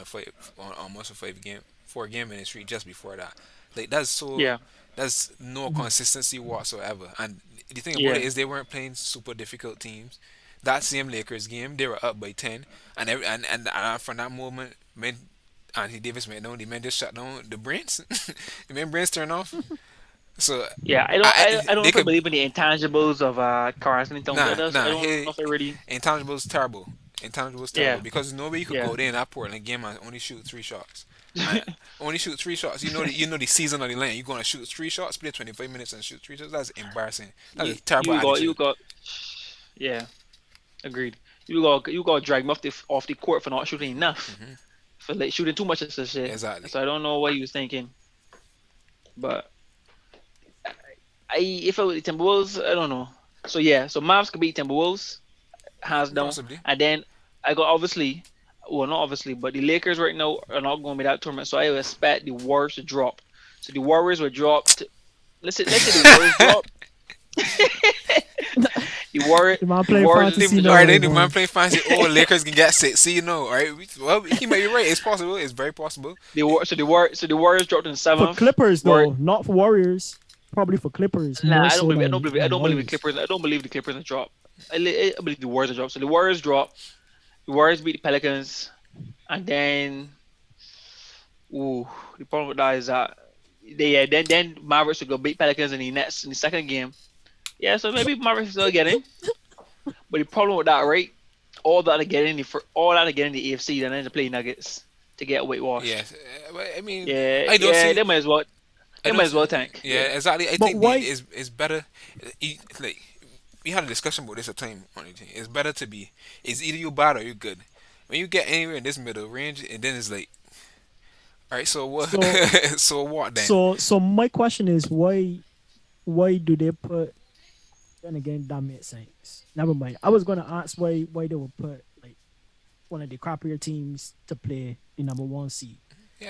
almost a 4 game winning streak just before that. Like yeah, that's no Mhm. consistency whatsoever. And the thing about yeah. it is they weren't playing super difficult teams. That same Lakers game, they were up by 10, and from that moment, when Anthony Davis went down, the men just shut down the brains. The men brains turned off. So Yeah, I don't know they if I could. believe in the intangibles of Carl Anthony Towns. Nah, I nah. don't know He if I really. Intangibles terrible. Intangibles terrible Yeah, because there's no way you could yeah. go there in that Portland game and only shoot 3 shots. And only shoot 3 shots. You know the season of the lane. You're gonna shoot 3 shots, play 25 minutes and shoot 3 shots. That's embarrassing. That's a terrible You attitude. got. Yeah, agreed. You got drag him off the court for not shooting enough, Hmm. for like shooting too much of this shit. Exactly. So I don't know what he was thinking, but if I was the Timberwolves, I don't know. So yeah, so Mavs could beat Timberwolves hands down, Possibly. and then I got obviously, well not obviously, but the Lakers right now are not going to be that tournament, so I would expect the Warriors to drop. So the Warriors would drop. Let's say the Warriors drop. The Warriors, The man the playing Warriors, fantasy All now, right, they the man boy. playing fancy. Oh, Lakers can get 6. See, all right. Well, he might be right. It's possible. It's very possible. so the Warriors dropped in the For seventh. Clippers War, though, not for Warriors. Probably for Clippers Nah, more I don't so believe. I than don't believe the Warriors. Clippers. I don't believe the Clippers will drop. I believe the Warriors will drop. So the Warriors drop. The Warriors beat the Pelicans, and then, ooh, the problem with that is that then Mavericks will go beat Pelicans in the second game. Yeah, so maybe Mavericks still get in. But the problem with that, right? All that to get in the AFC, then they play Nuggets to get whitewashed. Yeah. But I mean, Yeah, I don't yeah, see. they might as well. I They might don't. as well tank. Yeah, Yeah, exactly. I But think why? is better. Like we had a discussion about this at time on it. It's better to be. It's either you bad or you good. When you get anywhere in this middle range, and then it's like, all right, so what? So So what then? so my question is why do they put? Then again, that makes sense. Never mind. I was gonna ask why they would put like one of the crappier teams to play the number 1 seed.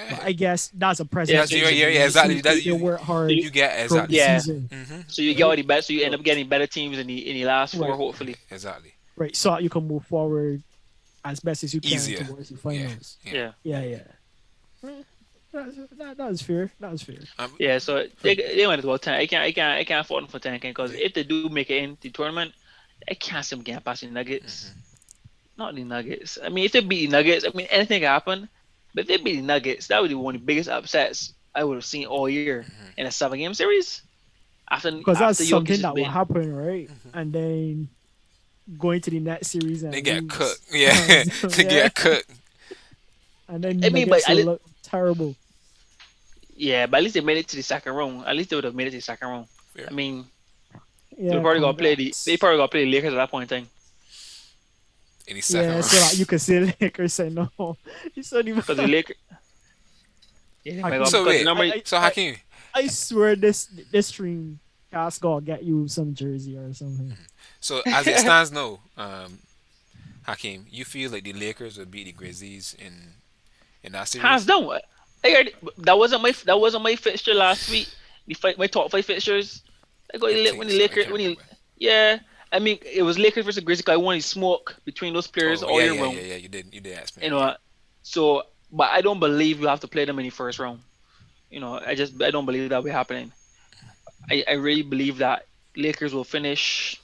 But Yeah, I guess that's a that's presentation. yeah, exactly. They, That they work hard you get throughout the exactly. yeah. season, So you get all right? the better. So you end So up getting better teams in the last four, right, hopefully. Exactly. right. So you can move forward as best as you can Easier. towards the Yeah, finals. yeah. Yeah, Yeah, yeah. That is fair. That is fair. Um, yeah. So they might as well tank. I can't fault them for tanking because if they do make it in the tournament, I can't see them getting past the Nuggets. mhm. Not the Nuggets. I mean, if they beat the Nuggets, I mean anything can happen. But if they beat the Nuggets, that would be one of the biggest upsets I would have seen all year in a 7 game series. Because that's After Jokic something has that will been, happen, right? And then going to the next series and They get lose. cooked. Yeah, So, they yeah. get cooked. And then I mean, but Nuggets will look terrible. yeah, but at least they made it to the second round. At least they would have made it to the second round. Fair. I mean, Yeah, they probably gonna play congrats. they probably gonna play the Lakers at that point in time In the second Yeah, round. so like you can say Lakers say no. You said even. because the Lakers. Yeah, I my can- God, So because the wait, number. so Hakeem, I swear this stream cast gonna get you some jersey or something. so as it stands now, Hakeem, you feel like the Lakers would beat the Grizzlies in that Hands series? down. That wasn't my fixture last week. My top 5 fixtures. I got I think when so. the I Lakers can't when the remember. yeah. I mean, it was Lakers versus Grizzlies. 'Cause I wanted smoke between those players Oh all yeah, year yeah, round. yeah, yeah. You did ask me. You know, so but I don't believe you have to play them in the first round. You know, I don't believe that will be happening. I really believe that Lakers will finish.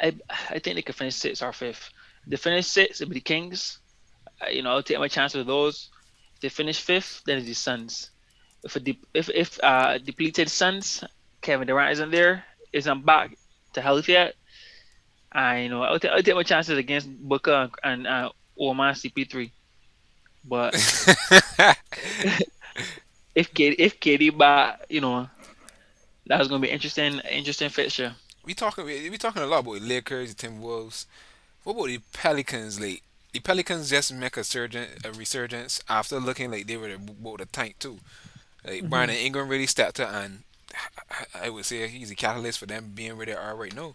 I I think they could finish sixth or fifth. If they finish sixth, it'll be the Kings. I'll take my chance with those. If they finish fifth, then it's the Suns. If depleted Suns, Kevin Durant isn't there, isn't back to health yet. I'll take my chances against Booker and Oman CP3. But if KD back, that's gonna be interesting fixture. we talking a lot about the Lakers, the Timberwolves. What about the Pelicans? Like the Pelicans just make a resurgence after looking like they were about the tank too. Like Brandon Ingram really stepped up, and I would say he's a catalyst for them being where they are right now.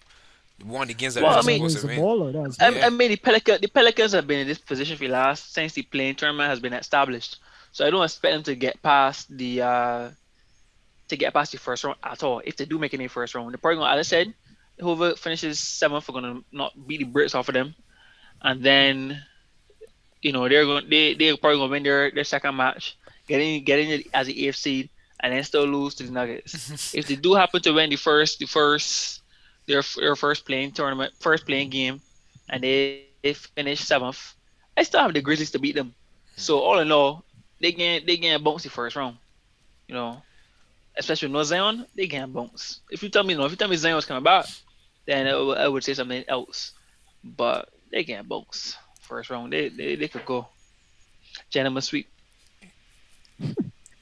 One of the games that Well, was I just mean, supposed He's to a win. baller. That's I, good. I Yeah, mean the Pelicans have been in this position for last since the playing tournament has been established. So I don't expect them to get past the first round at all. If they do make it in the first round, they're probably gonna, as I said, whoever finishes seventh are gonna not beat the Brits off of them, and then they're probably gonna win their second match, getting it as the eighth seed, and then still lose to the Nuggets. If they do happen to win their first playing game, and they finish seventh, I still have the Grizzlies to beat them. So all in all, they can bounce the first round. You know, especially with no Zion, they can bounce. If you tell me Zion's coming back, then I would say something else. But they can bounce first round. They could go gentleman sweep.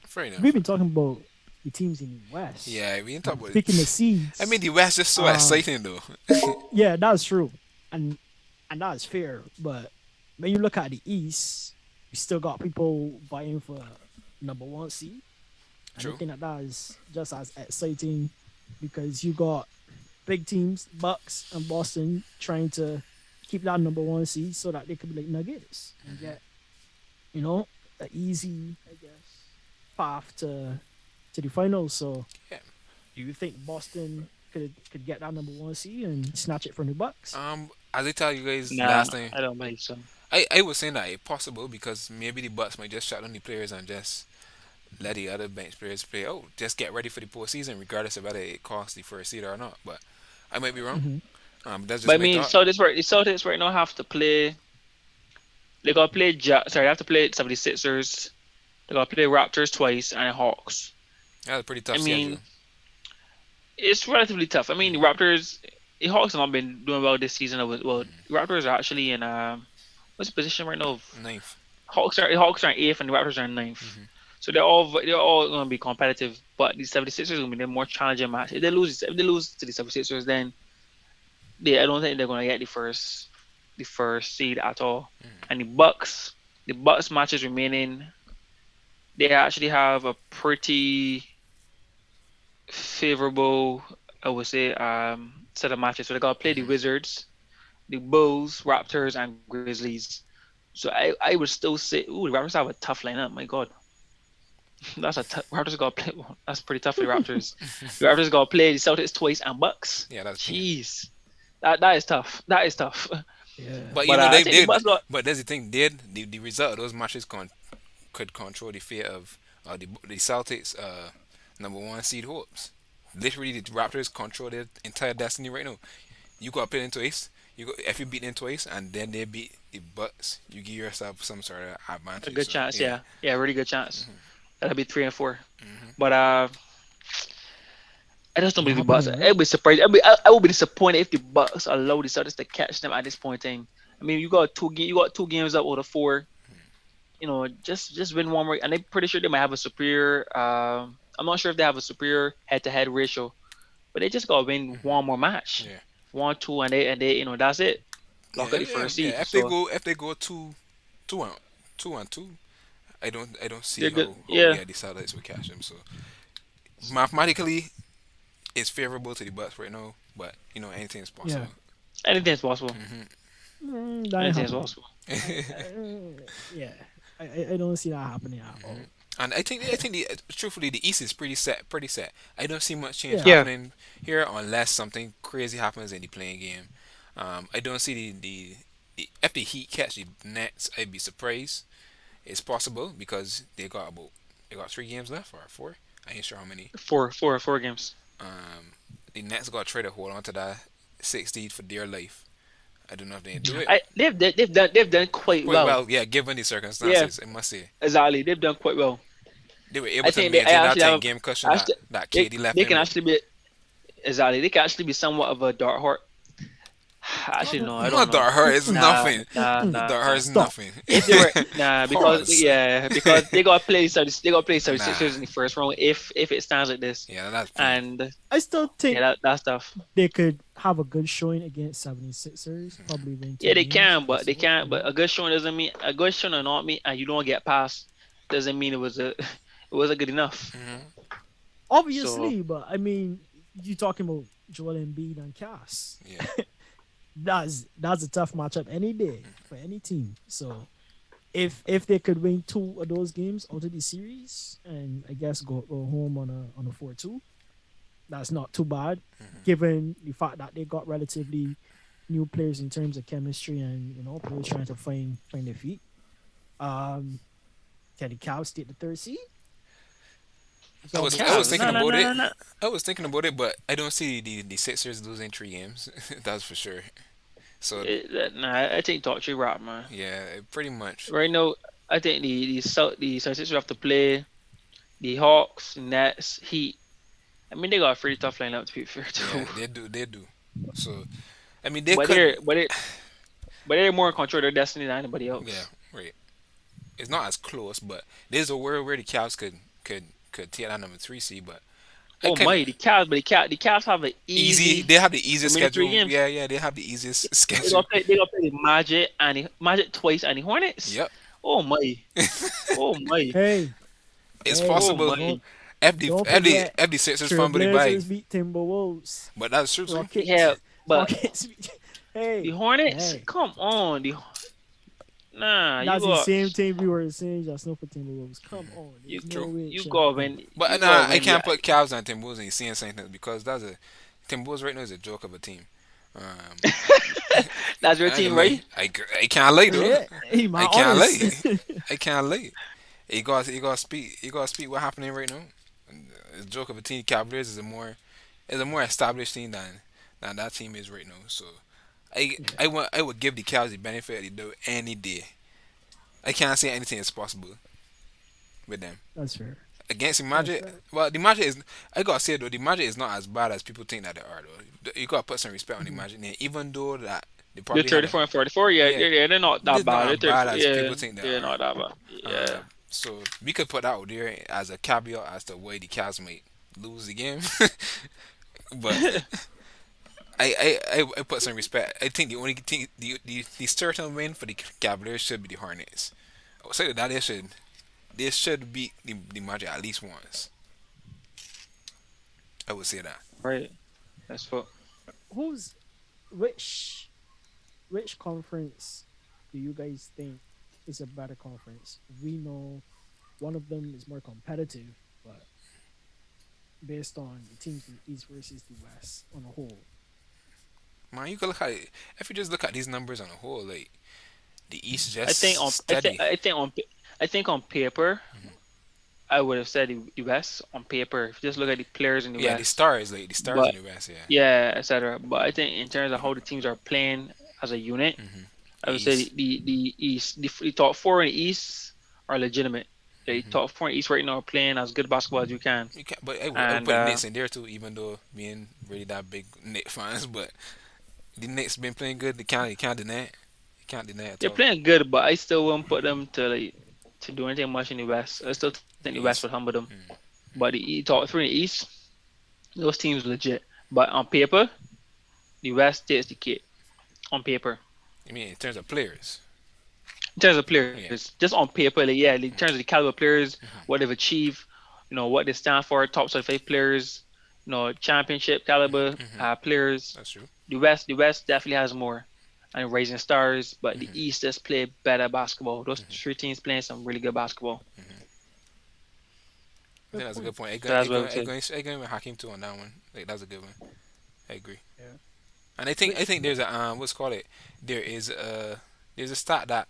fair enough. We've been talking about the teams in the West. Yeah, we didn't talk about it. Picking the I mean, seeds. the West is so Um, exciting though. yeah, that's true, and that's fair. But when you look at the East, we still got people vying for number one seed. And I True. think that is just as exciting because you got big teams, Bucks and Boston, trying to keep that number one seed so that they could be like Nuggets and get, you know, an easy, I guess, path to the finals. So, Yeah. do you think Boston could get that number one seed and snatch it from the Bucks? As I tell you guys Nah, last time, I don't believe so. I was saying that it's possible because maybe the Bucks might just shut down the players and just let the other bench players play. Oh, just get ready for the postseason, regardless of whether it costs the first seed or not. But I might be wrong. Hmm. That's But just I my mean, thought. The Celtics right now have to play. They gotta play. They have to play 76ers. They gotta play Raptors twice and Hawks. That's a pretty I tough schedule. mean, it's relatively tough. I mean, the Hawks have not been doing well this season. The Raptors are actually in what's the position right now? Ninth. Hawks are in eighth and the Raptors are in ninth. So they're all going to be competitive, but the 76ers are going to be the more challenging match. If they lose to the 76ers, then I don't think they're going to get the first seed at all. And the Bucks matches remaining, they actually have a pretty favorable, I would say, set of matches. So they got to play the Wizards, the Bulls, Raptors, and Grizzlies. So I would still say, ooh, the Raptors have a tough lineup. My God, Raptors got to play. That's pretty tough for the Raptors. The Raptors got to play the Celtics twice and Bucks. Yeah, that's true. Jeez, that is tough. That is tough. Yeah. But But they I think the did. Bucks got. But that's the thing. The result of those matches could control the fate of the Celtics number one seed hopes. Literally, the Raptors control their entire destiny right now. You got to play them twice. If you beat them twice and then they beat the Bucks, you give yourself some sort of A advantage. good So, chance, yeah. yeah, really good chance. That'll be 3 and 4. Mhm. But I just don't It believe the Bucks. happening, right? I'd be surprised. I would be disappointed if the Bucks allow the Celtics to catch them at this point in. I mean, you got 2 games up out of 4. Just win one more, and I'm pretty sure they might have a superior. I'm not sure if they have a superior head-to-head ratio, but they just got to win one more match, Yeah. 1-2, and they that's it. Yeah, Lock up the yeah, first seed. yeah. So If they go two and two, I don't see they're good. how Yeah, yeah the Celtics will catch them. So mathematically, it's favorable to the Bucks right now, but anything is Yeah. possible. anything's possible. That ain't Anything's happening. possible. Yeah. I don't see that happening at all. And I think truthfully the East is pretty set. I don't see much change Yeah. Yeah. happening here unless something crazy happens in the playing game. I don't see the if the Heat catch the Nets, I'd be surprised. It's possible because they got 3 games left or 4. I ain't sure how many. Four games. Um, the Nets got to try to hold on to that 60 for dear life. I don't know if they do it They've done quite quite well. well. Yeah, given the Yeah, circumstances, I must say exactly. They've done quite well. they were able I to think they maintain that actually 10 have game cushion that actually they, KD left they in can with. actually be exactly. They can actually be somewhat of a dark horse. Actually, no, I don't Not know. dark heart is Nah, nothing. nah, nah, Dark heart nah. is Stop. nothing. If they were because Pause. because they got to play they got to play Nah. 76ers in the first round if it stands like this, Yeah, that's peak. and I still yeah, think that stuff. they could have a good showing against 76ers, probably win two Yeah, they games can, or but they so. can't. But a good showing doesn't mean a good showing or not mean, and you don't get past doesn't mean it was a it wasn't good enough. Hmm. So Obviously, but I mean, you talking about Joel Embiid and Cass. Yeah. That's a tough matchup any day for any team. So if they could win two of those games out of the series and I guess go home on a 4-2, that's not too bad, given the fact that they got relatively new players in terms of chemistry and players trying to find their feet. Um, can the Cavs take the third seed? It's I all was about I was Cavs, thinking no, no, about no, it. no, no. I was thinking about it, but I don't see the Sixers losing 3 games. That's for sure. So Nah, I think top three rap, man. yeah, pretty much. Right now, I think the Celtics have to play the Hawks, Nets, Heat. I mean, they got a pretty tough lineup to be fair Yeah, too. they do. They do. So I mean, they But could. they're more in control of their destiny than anybody Yeah, else. right. It's not as close, but there's a world where the Cavs could take that number 3 seed. But I Oh can my, the Cavs have an easy. easy They have the easiest remaining three schedule. games. Yeah, yeah. They have the easiest They schedule. got play they got play the Magic and the Magic twice and the Hornets. Yep. Oh my, oh my, Hey, It's hey, oh possible. my. don't forget FD Sixers fumble the bag, Trailblazers beat Timberwolves. but that's true too. Rockets, Yeah, but Rockets beat. the Hey, Hornets, hey, come on, nah, you that's the got same thing we were saying just now for Timberwolves. Come on, you there's no way. you Sean. go when But you go nah, I when can't put Cavs on Timberwolves and seeing something because Timberwolves right now is a joke of a team. Um, that's your I ain't team, gonna lie. right? I can't lie though. Yeah, hey, my I can't honest. lie. I can't lie. You gotta speak what's happening right now. The joke of a team. Cavaliers is a more established team than that team is right now. So I would give the Cavs the benefit of the doubt any day. I can't say anything is possible with them. That's fair. Against the That's Magic, fair. well, the Magic is. I gotta say though, the Magic is not as bad as people think that they are. Though you gotta put some respect on the Magic name, even though that they They're probably had 34 and 44. Yeah, yeah, they're not they're that bad. not as They're bad 34. as Yeah, people think they they're are. not that bad. Yeah. So we could put that out there as a caveat as to why the Cavs might lose the game, but I put some respect. I think the only thing the certain win for the Cavaliers should be the Hornets. I would say that they should beat the Magic at least once. I would say that. Right. That's fuck. Who's which which conference do you guys think is a better conference? We know one of them is more competitive, but based on the teams in the East versus the West on a whole. Man, you can look at it. If you just look at these numbers on a whole, like the East I think just steady. I think on paper, I would have said the West on paper. If you just look at the players in the Yeah, West, the stars but in the West. Yeah, yeah, etc. But I think in terms of how the teams are playing as a unit, the I would say East. the East, the top four in the East are legitimate. The top four in the East right now are playing as good basketball as you can. You can, but I would And put the Knicks in there too, even though me and really that big Knicks fans. But the Knicks been playing good. They can't deny it. You can't deny it at they're all. playing good, but I still won't put them to do anything much in the West. I still think the The West East. would humble them. But the top three in the East, those teams legit. But on paper, the West takes the cake. On paper, I mean, in terms of players. in terms of Yeah. players, just on paper, like, yeah, in terms of the caliber of players, what they've achieved, what they stand for, top 5 players, championship caliber players. That's true. The West definitely has more and rising stars, but the East just play better basketball. Those three teams playing some really good basketball. I think that's a good point. So that's what I would say. I going with Hakim too on that one. Like that's a good one. I agree. Yeah. And I think there's a what's called it. There's a stat that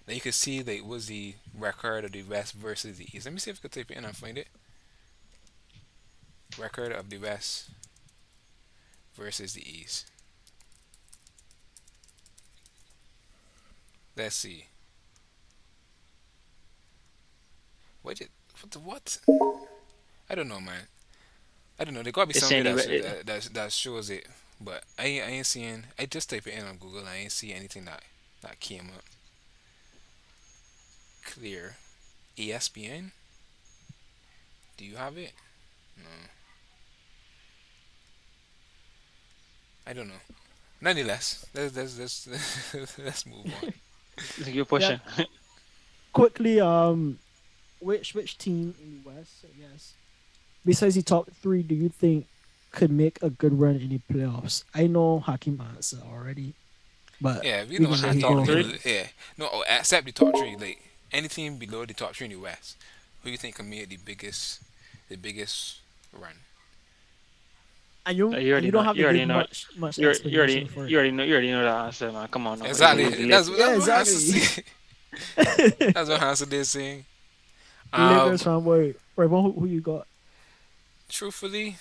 you can see like was the record of the West versus the East. Let me see if I can type it in and find it. Record of the West versus the East. Let's see. What? I don't know, man. I don't know. There gotta be It's something anyway. that shows it, but I ain't seeing. I just type it in on Google. I ain't see anything that came up clear. ESPN. Do you have it? No. I don't know. Nonetheless, let's move on. You're pushing. Quickly, which team in the West, I guess, besides the top three, do you think could make a good run in the playoffs? I know Hakim answered already, but Yeah, we we know can how let you top go. three? Yeah, no, except the top three. Like any team below the top three in the West, who you think can make the biggest run? And You you already don't know. have You to already give know. much explanation for it. You already know the answer, man. Come on, now. Exactly. That's Yeah, what Hans is exactly. saying. That's what Hans is saying. Lakers Um, fanboy. Right, who you got? truthfully,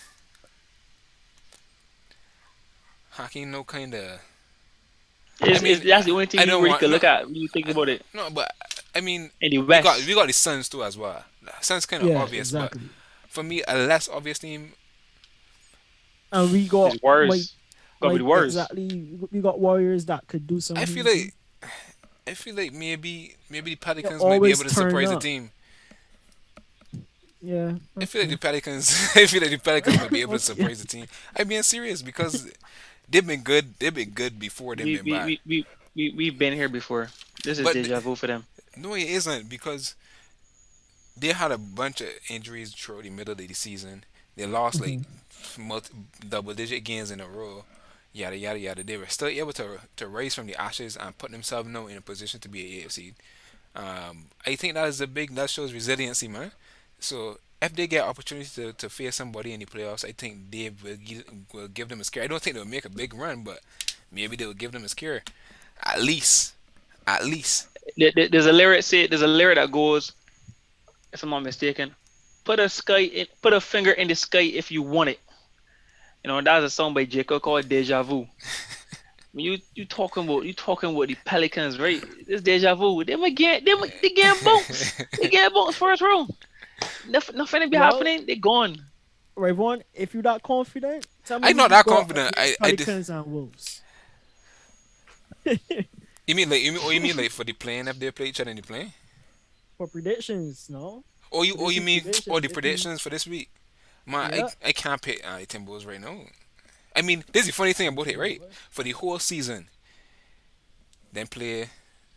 Hakeem no kind of. I mean, That's the only I thing you don't really want could no, look at when you think about it. no, but I mean, In the we got West, we got the Suns too as well. Suns kind of Yeah, obvious, but exactly. for me, a less obvious team. And we got it's worse. Gotta be the worst. exactly. We got Warriors that could do I something feel too. like I feel like maybe the They Pelicans might be always able to turn surprise the up. team. Yeah. I feel like the Okay. Pelicans. I feel like the Pelicans might be able to Okay. surprise the team. I'm being serious because they've been good. They've been good before they've We been we bad. we we we've been here before. This is But deja vu for them. no, it isn't because they had a bunch of injuries throughout the middle of the season. They lost like Mhm. double-digit games in a row. Yada yada yada. They were still able to rise from the ashes and put themselves now in a position to be a AFC. I think that shows resiliency, man. So if they get opportunity to face somebody in the playoffs, I think they will give them a scare. I don't think they'll make a big run, but maybe they'll give them a scare. At least, at least. There's a lyric that goes, if I'm not mistaken, put a finger in the sky if you want it. You know, that's a song by Jacob called Deja Vu. When you talking about the Pelicans, right? This Deja Vu. They getting bounced. They getting bounced first round. Nothing be Well, happening. They gone. Rayvon, if you're that confident, tell me I'm who not you that got confident. against Pelicans and Wolves. You mean like for the playing if they play each other in the play? For predictions, no? Or you Predictions, mean or predictions. the If you, predictions for this week? Man, yeah. I can't pick Timberwolves right now. I mean, this is the funny thing about it, right? What? For the whole season, they play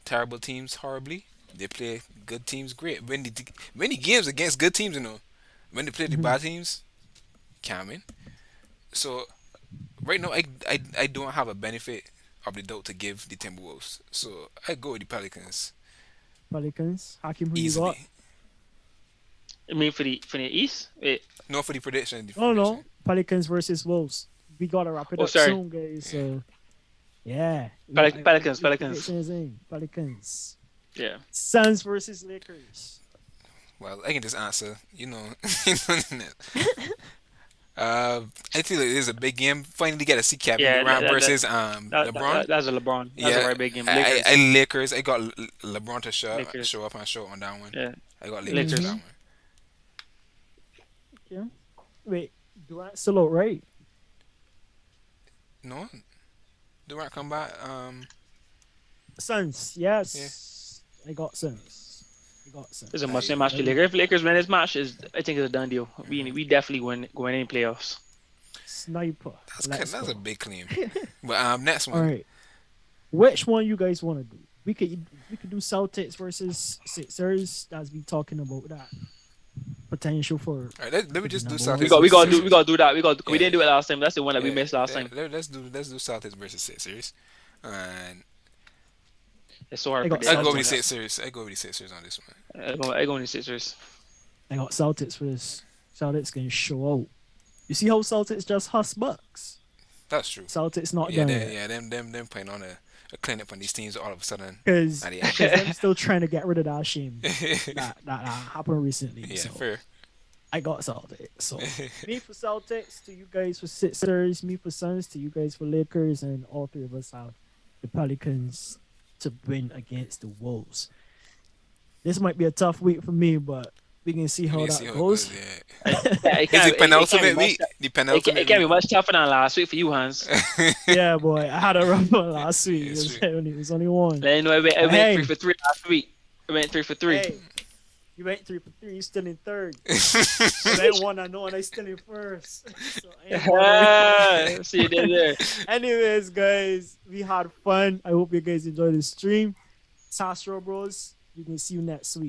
terrible teams horribly. They play good teams great. When the games against good teams, when they play the Mhm. bad teams, can't win. So right now, I don't have a benefit of the doubt to give the Timberwolves. So I go with the Pelicans Pelicans. Hakim, who you got? easily. I mean, for the East. Wait. No, for the prediction. The Oh prediction. no, Pelicans versus Wolves. We gotta wrap it Oh, up sorry. soon, guys. So yeah, Pelicans. prediction is in Pelicans. Yeah. Suns versus Lakers. Well, I can just answer. I think it is a big game. Finally, get to see Kevin Yeah. Durant versus LeBron. That's a LeBron. That's a Yeah, right big game. I, Lakers. I Lakers. I got LeBron to Lakers. show up and show on that one. Yeah. I got Lakers for that Lakers. one. Yeah. Wait, Durant still out, right? No, Durant come back. Suns. Yes. I got Suns. I got Suns. It's a Nah, must-win you- match for Lakers. If Lakers win this match, I think it's a done deal. We definitely win any playoffs. Sniper. Let's That's go. a big claim. But next All one. right. Which one you guys want to do? We could do Celtics versus Sixers. As we talking about that potential for. All right, let me just do Number Celtics. one. We got versus we got to do that. We Yeah. didn't do it last time. That's the one that we Yeah, missed last time. Let's do Celtics versus Sixers, and It's so hard I to got predict. I go with the Celtics. Sixers. I go with the Sixers on this one. I go in the Sixers. I got Celtics for this. Celtics gonna show out. You see how Celtics just huss Bucks? That's true. Celtics not Yeah, done they, yet. yeah, them playing on a clinic on these teams all of a sudden Because at the end. I'm still trying to get rid of that shame that happened recently. Yeah, So fair. I got Celtics. So me for Celtics, to you guys for Sixers, me for Suns, to you guys for Lakers, and all three of us have the Pelicans to win against the Wolves. This might be a tough week for me, but we can see how You that see how it goes. yeah. It Is can't, it penultimate be much, week? The it penultimate can't be week. much tougher than last week for you, Hans. Yeah, boy, I had a rough one last week. Yeah, it's It was only one. Let you know, it went Hey. 3 for 3 last week. It went 3 for 3. Hey, you went 3 for 3. You still in third. I ain't one. I know, and I still in first. So I ain't bothering. See you there. Anyways, guys, we had fun. I hope you guys enjoyed the stream. Sastro Bros. We can see you next week.